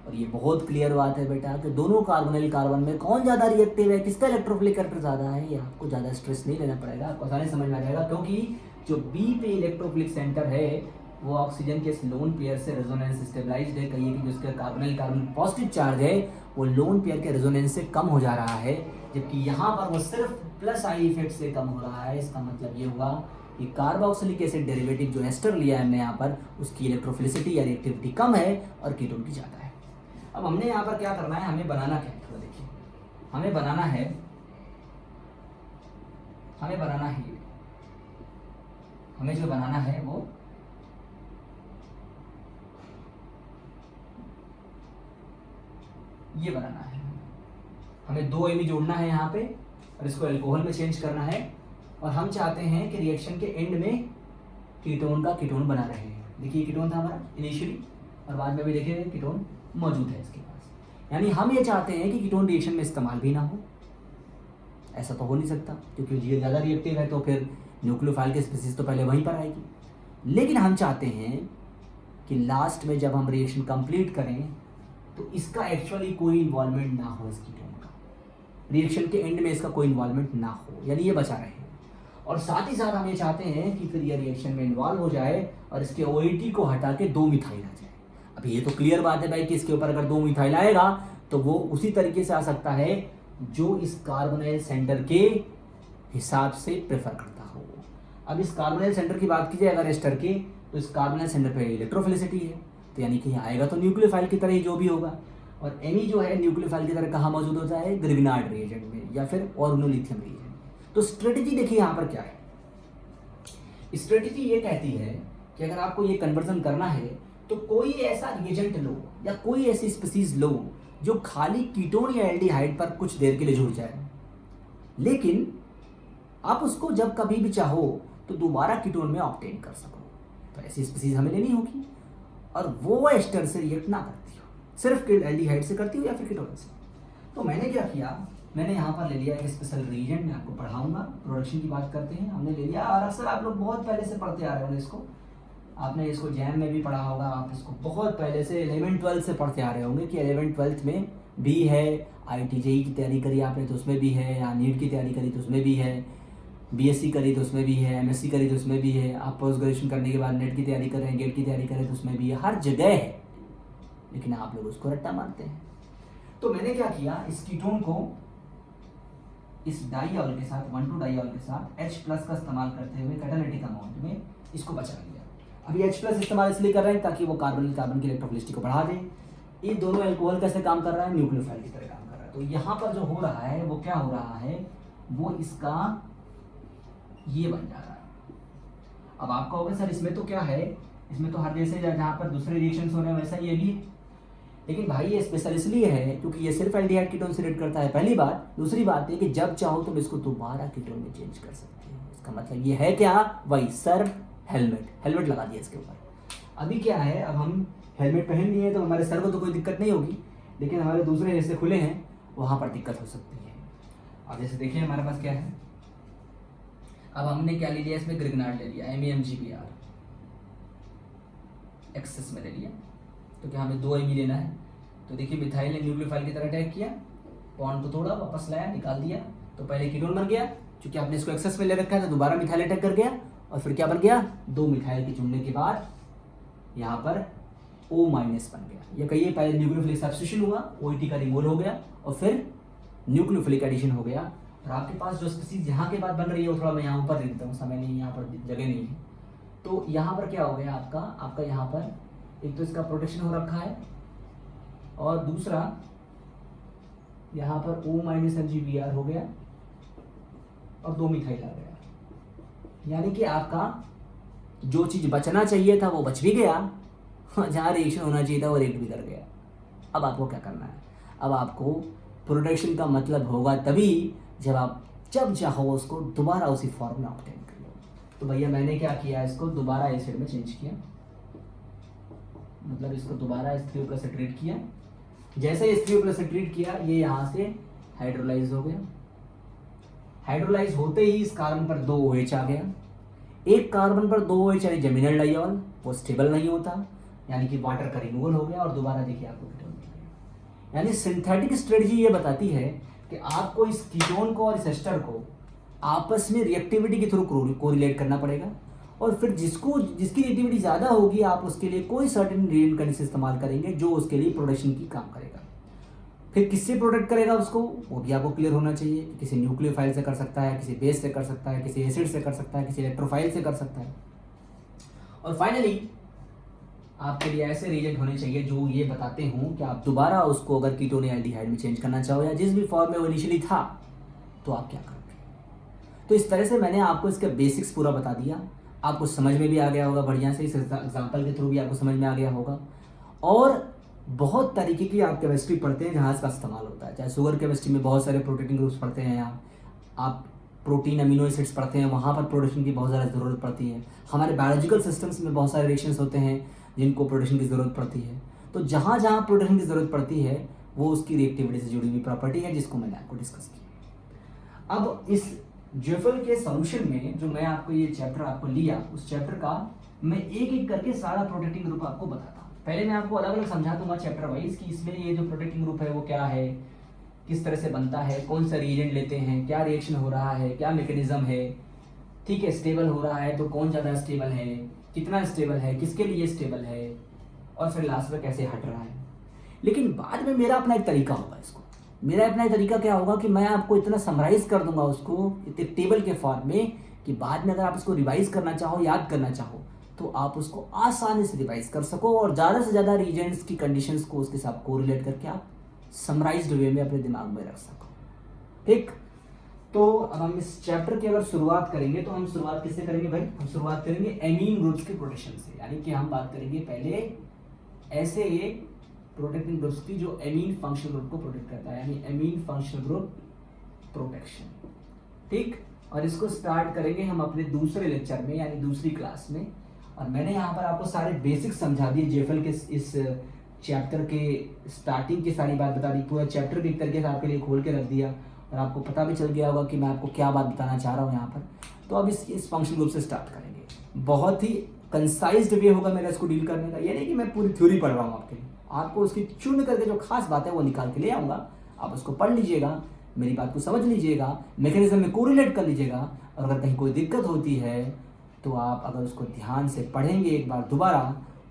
और ये बहुत क्लियर बात है बेटा कि दोनों कार्बोनाइल कार्बन में कौन ज़्यादा रिएक्टिव है, किसका इलेक्ट्रोफिलिक कैरेक्टर ज़्यादा है, ये आपको ज़्यादा स्ट्रेस नहीं लेना पड़ेगा, आपको आसानी समझ में आ जाएगा। क्योंकि जो बी पे इलेक्ट्रोफिलिक सेंटर है वो ऑक्सीजन के इस लोन पेयर से रेजोनेंस स्टेबलाइज्ड है, कहिए कि जो इसका कार्बोनाइल कार्बन पॉजिटिव चार्ज है वो लोन पेयर के रेजोनेंस से कम हो जा रहा है, जबकि यहाँ पर वो सिर्फ प्लस आई इफेक्ट से कम हो रहा है। इसका मतलब ये हुआ कि कार्बोक्सिलिक एसिड डेरिवेटिव जो एस्टर लिया है हमने यहाँ पर, उसकी इलेक्ट्रोफिलिसिटी या रिएक्टिविटी कम है और कीटोन की ज़्यादा है। अब हमने यहाँ पर क्या करना है, हमें बनाना क्या है, थोड़ा देखिए, हमें बनाना है ये, हमें जो बनाना है वो ये बनाना है। हमें 2 Ame जोड़ना है यहाँ पे और इसको अल्कोहल में चेंज करना है, और हम चाहते हैं कि रिएक्शन के एंड में कीटोन का कीटोन बना रहे हैं। देखिए कीटोन था हमारा इनिशियली, और बाद में भी देखिए कीटोन मौजूद है इसके पास। यानी हम ये चाहते हैं कि कीटोन रिएक्शन में इस्तेमाल भी ना हो। ऐसा तो हो नहीं सकता, क्योंकि ये ज़्यादा रिएक्टिव है तो फिर न्यूक्लियोफाइल की स्पीसीज तो पहले वहीं पर आएगी। लेकिन हम चाहते हैं कि लास्ट में जब हम रिएक्शन कंप्लीट करें तो इसका एक्चुअली कोई इन्वॉल्वमेंट ना हो, इस कीटोन का रिएक्शन के एंड में इसका कोई इन्वॉल्वमेंट ना हो, यानी ये बचा रहे। और साथ ही साथ हम ये चाहते हैं कि फिर ये रिएक्शन में इन्वॉल्व हो जाए और इसके OH को हटा के 2 मिथाइल आ जाए। अब ये तो क्लियर बात है भाई कि इसके ऊपर अगर 2 मिथाइल आएगा तो वो उसी तरीके से आ सकता है जो इस कार्बोनाइल सेंटर के हिसाब से प्रेफर करता हो। अब इस कार्बोनाइल सेंटर की बात कीजिए अगर एस्टर की, तो इस कार्बोनाइल सेंटर पे इलेक्ट्रोफिलिसिटी है, तो यानी कि आएगा तो न्यूक्लियोफाइल की तरह ही जो भी होगा। और Ame जो है न्यूक्लियोफाइल की तरह कहाँ मौजूद होता है, ग्रिग्नार्ड रिएजेंट में या फिर ऑर्गेनोलिथियम रिएजेंट में। तो स्ट्रेटेजी देखिए यहाँ पर क्या है, स्ट्रेटेजी ये कहती है कि अगर आपको ये कन्वर्जन करना है तो कोई ऐसा रिएजेंट लो या कोई ऐसी स्पीसीज लो जो खाली कीटोन या एल्डिहाइड पर कुछ देर के लिए जुड़ जाए, लेकिन आप उसको जब कभी भी चाहो तो दोबारा कीटोन में ऑब्टेन कर सको। तो ऐसी स्पीसीज हमें लेनी होगी और वो एस्टर से रिएक्ट ना करती हो, सिर्फ एल्डिहाइड से करती हो या फिर कीटोन से। तो मैंने क्या किया, मैंने यहाँ पर ले लिया एक स्पेशल रीजन, मैं आपको पढ़ाऊंगा। प्रोडक्शन की बात करते हैं, हमने ले लिया, और अक्सर आप लोग बहुत पहले से पढ़ते आ रहे होंगे इसको, आपने इसको जैम में भी पढ़ा होगा, आप इसको बहुत पहले से 11th-12th से पढ़ते आ रहे होंगे कि 11th-12th में भी है। IIT-JEE की तैयारी करी आपने तो उसमें भी है, या नीट की तैयारी करी तो उसमें भी है, BSc करी तो उसमें भी है, MSc करी तो उसमें भी है, आप पोस्ट ग्रेजुएशन करने के बाद नेट की तैयारी कर रहे हैं, गेट की तैयारी करें तो उसमें भी है, हर जगह है, लेकिन आप लोग उसको रट्टा मारते हैं। तो मैंने क्या किया, इस कीटोन को इस डाइऑल के साथ 1,2-डाइऑल के साथ H+ का इस्तेमाल करते हुए कैटालिटिक अमाउंट में इसको बचा लिया। अभी H+ इस्तेमाल इसलिए कर रहे हैं ताकि वो कार्बन की इलेक्ट्रोफिलिसिटी को बढ़ा दे। ये दोनों अल्कोहल कैसे काम कर रहा है, न्यूक्लियोफाइल की तरह काम कर रहा है। तो यहाँ पर जो हो रहा है वो क्या हो रहा है, वो इसका ये बन जा रहा है। अब आपका होगा सर इसमें तो क्या है, इसमें तो हर जैसे जहाँ पर दूसरे रिएक्शंस हो रहे हैं वैसा ये भी है, लेकिन भाई ये स्पेशल इसलिए है क्योंकि ये सिर्फ एल्डिहाइड कीटोन से रिएक्ट करता है, पहली बात। दूसरी बात है कि जब चाहो तुम इसको दोबारा कीटोन में चेंज कर सकते हो। इसका मतलब ये है क्या, वही सर हेलमेट लगा दिया इसके ऊपर। अभी क्या है, अब हम हेलमेट पहन लिए तो हमारे सर को तो कोई दिक्कत नहीं होगी, लेकिन हमारे दूसरे हिस्से खुले हैं वहाँ पर दिक्कत हो सकती है। अब जैसे देखिए हमारे पास क्या है, अब हमने क्या ले लिया, इसमें ग्रिग्नार्ड ले लिया, MEMGBr एक्सेस में ले लिया, तो क्या हमें 2 Ame लेना है। तो देखिए मिथाइल ने न्यूक्लियोफाइल की तरह अटैक किया, बॉन्ड को तोड़ा, वापस लाया, निकाल दिया, तो पहले कीटोन बन गया, क्योंकि आपने इसको एक्सेस में ले रखा है तो दोबारा मिथाइल अटैक कर गया, और फिर क्या बन गया, 2 मिथाइल के जुड़ने के बाद यहाँ पर O- बन गया। ये कहिए पहले न्यूक्लियोफिलिक सब्स्टिट्यूशन हुआ, OH का रिमूवल हो गया और फिर न्यूक्लियोफिलिक एडिशन हो गया। और आपके पास जो स्पीसीज यहाँ के बाद बन रही है वो थोड़ा मैं यहाँ ऊपर दे देता हूँ, समय नहीं, यहाँ पर जगह नहीं है। तो यहाँ पर क्या हो गया आपका यहाँ पर एक तो इसका प्रोटेक्शन हो रखा है, और दूसरा यहाँ पर O-MgBr हो गया और 2 मिथाइल आ गया। यानी कि आपका जो चीज़ बचना चाहिए था वो बच भी गया, जहाँ रिएक्शन होना चाहिए था वो रिएक्ट भी कर गया। अब आपको क्या करना है, अब आपको प्रोटेक्शन का मतलब होगा तभी जब चाहो उसको दोबारा उसी फॉर्म में ऑब्टेन कर लो। तो भैया मैंने क्या किया, इसको दोबारा एसिड में चेंज किया, मतलब इसको दोबारा H3O+ से ट्रीट किया। जैसे H3O+ से ट्रीट किया, ये यहाँ से हाइड्रोलाइज हो गया। हाइड्रोलाइज होते ही इस कार्बन पर 2 OH आ गया। एक कार्बन पर 2 OH यानी जेमिनल डाइऑल, वो स्टेबल नहीं होता, यानी कि वाटर का रिमूवल हो गया और दोबारा देखिए आपको कीटोन मिल गया। यानी सिंथेटिक स्ट्रेटजी ये बताती है कि आपको इस कीटोन को और इस एस्टर को आपस में रिएक्टिविटी के थ्रू कोरिलेट करना पड़ेगा, और फिर जिसकी रिएक्टिविटी ज़्यादा होगी आप उसके लिए कोई सर्टेन रिएजेंट कंडीशन इस्तेमाल करेंगे जो उसके लिए प्रोडक्शन की काम करेगा। फिर किससे प्रोटेक्ट करेगा उसको, वो भी आपको क्लियर होना चाहिए। किसी न्यूक्लियोफाइल से कर सकता है, किसी बेस से कर सकता है, किसी एसिड से कर सकता है, किसी इलेक्ट्रोफाइल से कर सकता है। और फाइनली आपके लिए ऐसे रिएजेंट होने चाहिए जो ये बताते हों कि आप दोबारा उसको अगर कीटोन या एल्डिहाइड में चेंज करना चाहो या जिस भी फॉर्म में वो इनिशियली था, तो आप क्या करोगे। तो इस तरह से मैंने आपको इसका बेसिक्स पूरा बता दिया, आपको समझ में भी आ गया होगा बढ़िया से, इस एग्जाम्पल के थ्रू भी आपको समझ में आ गया होगा। और बहुत तरीके की आप केमिस्ट्री पढ़ते हैं जहाँ इसका इस्तेमाल होता है, चाहे शुगर केमिस्ट्री में बहुत सारे प्रोटीन ग्रुप्स पढ़ते हैं, आप प्रोटीन अमीनो एसिड्स पढ़ते हैं, वहाँ पर प्रोटेक्शन की बहुत ज़्यादा ज़रूरत पड़ती है। हमारे बायोलॉजिकल सिस्टम्स में बहुत सारे रिएक्शंस होते हैं जिनको प्रोटेक्शन की ज़रूरत पड़ती है। तो जहाँ जहाँ प्रोटेक्शन की ज़रूरत पड़ती है वो उसकी रिएक्टिविटी से जुड़ी हुई प्रॉपर्टी है जिसको मैंने आपको डिस्कस किया। अब इस ज्वेफल के सॉल्यूशन में जो मैं आपको ये चैप्टर आपको लिया, उस चैप्टर का मैं एक एक करके सारा प्रोटेक्टिंग ग्रुप आपको बताता हूँ। पहले मैं आपको अलग अलग समझा दूंगा चैप्टर वाइज कि इसमें ये जो प्रोटेक्टिंग ग्रुप है वो क्या है, किस तरह से बनता है, कौन सा रिएजेंट लेते हैं, क्या रिएक्शन हो रहा है, क्या मैकेनिज्म है, ठीक है, स्टेबल हो रहा है तो कौन ज़्यादा स्टेबल है, कितना स्टेबल है, किसके लिए स्टेबल है, और फिर लास्ट में कैसे हट रहा है। लेकिन बाद में मेरा अपना एक तरीका होगा, इसको मेरा अपना तरीका क्या होगा कि मैं आपको इतना समराइज कर दूंगा उसको इतने टेबल के फॉर्म में कि बाद में अगर आप इसको रिवाइज करना चाहो, याद करना चाहो, तो आप उसको आसानी से रिवाइज कर सको और ज़्यादा से ज़्यादा रीजेंट्स की कंडीशंस को उसके साथ कोरिलेट करके आप समराइज्ड वे में अपने दिमाग में रख सको। ठीक, तो अब हम इस चैप्टर की अगर शुरुआत करेंगे तो हम शुरुआत किससे करेंगे भाई, हम शुरुआत करेंगे एमीन ग्रुप्स के प्रोटेक्शन से। यानी कि हम बात करेंगे पहले ऐसे एक प्रोटेक्टिंग ग्रुप्स की जो एमीन फंक्शनल ग्रुप को प्रोटेक्ट करता है, यानी एमीन फंक्शनल ग्रुप प्रोटेक्शन। ठीक, और इसको स्टार्ट करेंगे हम अपने दूसरे लेक्चर में यानी दूसरी क्लास में। और मैंने यहाँ पर आपको सारे बेसिक्स समझा दिए जेफल के इस चैप्टर के स्टार्टिंग की सारी बात बता दी, पूरा चैप्टर भी एक तरीके से आपके लिए खोल के रख दिया और आपको पता भी चल गया होगा कि मैं आपको क्या बात बताना चाह रहा हूँ यहाँ पर। तो अब इस फंक्शनल ग्रुप से स्टार्ट करेंगे। बहुत ही कंसाइज्ड वे होगा मेरा इसको डील करने का, ये नहीं कि मैं पूरी थ्योरी पढ़ रहा हूँ आपके लिए, आपको उसकी चुन करके जो खास बात है वो निकाल के ले आऊँगा, आप उसको पढ़ लीजिएगा, मेरी बात को समझ लीजिएगा, मैकेनिज्म में कोरिलेट कर लीजिएगा, और अगर कहीं कोई दिक्कत होती है तो आप अगर उसको ध्यान से पढ़ेंगे एक बार दोबारा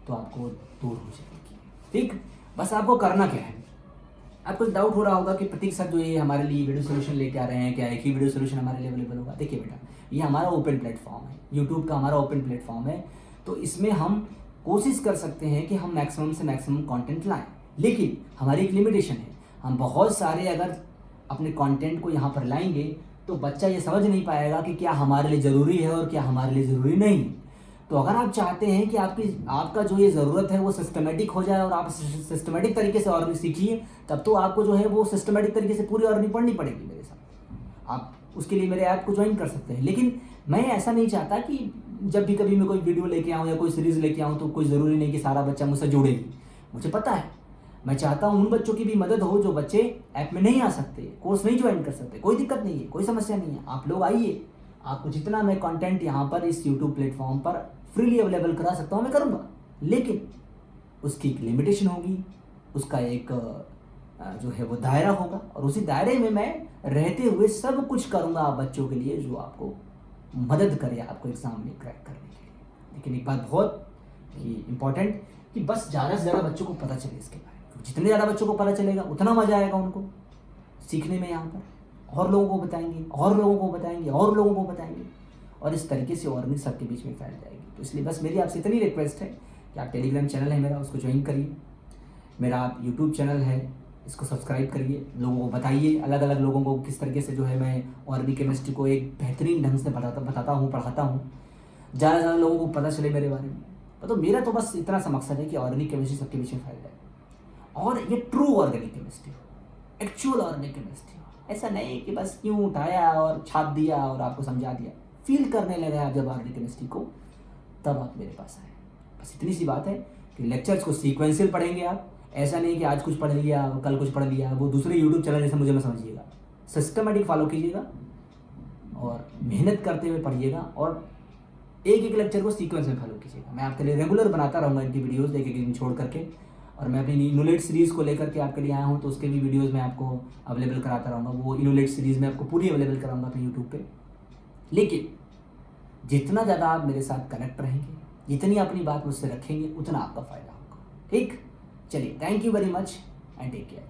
तो आपको दूर हो जाएगी। ठीक, बस आपको करना क्या है, आपको डाउट हो रहा होगा कि प्रतीक सर जो ये हमारे लिए वीडियो सोल्यूशन लेके आ रहे हैं, क्या एक ही वीडियो सोल्यूशन हमारे लिए अवेलेबल होगा। देखिए बेटा, ये हमारा ओपन प्लेटफॉर्म है, यूट्यूब का हमारा ओपन प्लेटफॉर्म है, तो इसमें हम कोशिश कर सकते हैं कि हम मैक्सिमम से मैक्सिमम कंटेंट लाएं, लेकिन हमारी एक लिमिटेशन है। हम बहुत सारे अगर अपने कंटेंट को यहाँ पर लाएंगे तो बच्चा ये समझ नहीं पाएगा कि क्या हमारे लिए ज़रूरी है और क्या हमारे लिए ज़रूरी नहीं। तो अगर आप चाहते हैं कि आपका जो ये ज़रूरत है वो सिस्टमेटिक हो जाए और आप सिस्टमेटिक तरीके से और भी सीखिए, तब तो आपको जो है वो सिस्टमेटिक तरीके से पूरी और नहीं पढ़नी पड़ेगी मेरे साथ। आप उसके लिए मेरे ऐप को ज्वाइन कर सकते हैं। लेकिन मैं ऐसा नहीं चाहता कि जब भी कभी मैं कोई वीडियो लेके आऊँ या कोई सीरीज़ लेके आऊँ तो कोई ज़रूरी नहीं कि सारा बच्चा मुझसे जुड़ेगी। मुझे पता है, मैं चाहता हूँ उन बच्चों की भी मदद हो जो बच्चे ऐप में नहीं आ सकते, कोर्स नहीं ज्वाइन कर सकते। कोई दिक्कत नहीं है, कोई समस्या नहीं है, आप लोग आइए, आपको जितना मैं कंटेंट यहाँ पर इस यूट्यूब प्लेटफॉर्म पर फ्रीली अवेलेबल करा सकता हूँ मैं करूँगा, लेकिन उसकी एक लिमिटेशन होगी, उसका एक जो है वो दायरा होगा, और उसी दायरे में मैं रहते हुए सब कुछ करूँगा आप बच्चों के लिए जो आपको मदद करे आपको एग्ज़ाम में क्रैक करने के लिए। लेकिन एक बात बहुत ही इम्पोर्टेंट कि बस ज़्यादा से ज़्यादा बच्चों को पता चले इसके बारे में। जितने ज़्यादा बच्चों को पता चलेगा उतना मज़ा आएगा उनको सीखने में। यहाँ पर और लोगों को बताएंगे, और लोगों को बताएंगे, और लोगों को बताएंगे, और इस तरीके से अर्निंग सबके बीच में फैल जाएगी। तो इसलिए बस मेरी आपसे इतनी रिक्वेस्ट है कि आप टेलीग्राम चैनल है मेरा, उसको ज्वाइन करिए। मेरा आप यूट्यूब चैनल है, इसको सब्सक्राइब करिए, लोगों को बताइए, अलग अलग लोगों को किस तरीके से जो है मैं ऑर्गेनिक केमिस्ट्री को एक बेहतरीन ढंग से बताता हूँ, पढ़ाता हूँ, ज़्यादा से ज़्यादा लोगों को पता चले मेरे बारे में। तो मेरा तो बस इतना सा मकसद है कि ऑर्गेनिक केमिस्ट्री सबके बीच में फैल जाए और ये ट्रू ऑर्गेनिक केमिस्ट्री हो, एक्चुअल ऑर्गेनिक केमिस्ट्री हो। ऐसा नहीं कि बस क्यों उठाया और छाप दिया और आपको समझा दिया। फील करने लगे आप जब ऑर्गेनिक केमिस्ट्री को, तब आप मेरे पास आए। बस इतनी सी बात है कि लेक्चर्स को सीक्वेंशियल पढ़ेंगे आप, ऐसा नहीं कि आज कुछ पढ़ लिया कल कुछ पढ़ लिया, वो दूसरे यूट्यूब चैनल जैसे मुझे मैं समझिएगा। सिस्टमेटिक फॉलो कीजिएगा और मेहनत करते हुए पढ़िएगा और एक एक लेक्चर को सीक्वेंस में फॉलो कीजिएगा। मैं आपके लिए रेगुलर बनाता रहूँगा इनकी वीडियोस एक एक दिन छोड़ करके, और मैं अपनी इनोलेट सीरीज़ को लेकर के आपके लिए आया हूँ, तो उसके भी वीडियोस मैं आपको अवेलेबल कराता रहूँगा। वो इनोलेट सीरीज़ में आपको पूरी अवेलेबल कराऊँगा अपने यूट्यूब पे। लेकिन जितना ज़्यादा आप मेरे साथ कनेक्ट रहेंगे, जितनी अपनी बात मुझसे रखेंगे, उतना आपका फ़ायदा होगा। ठीक, चलिए, thank you very much and take care.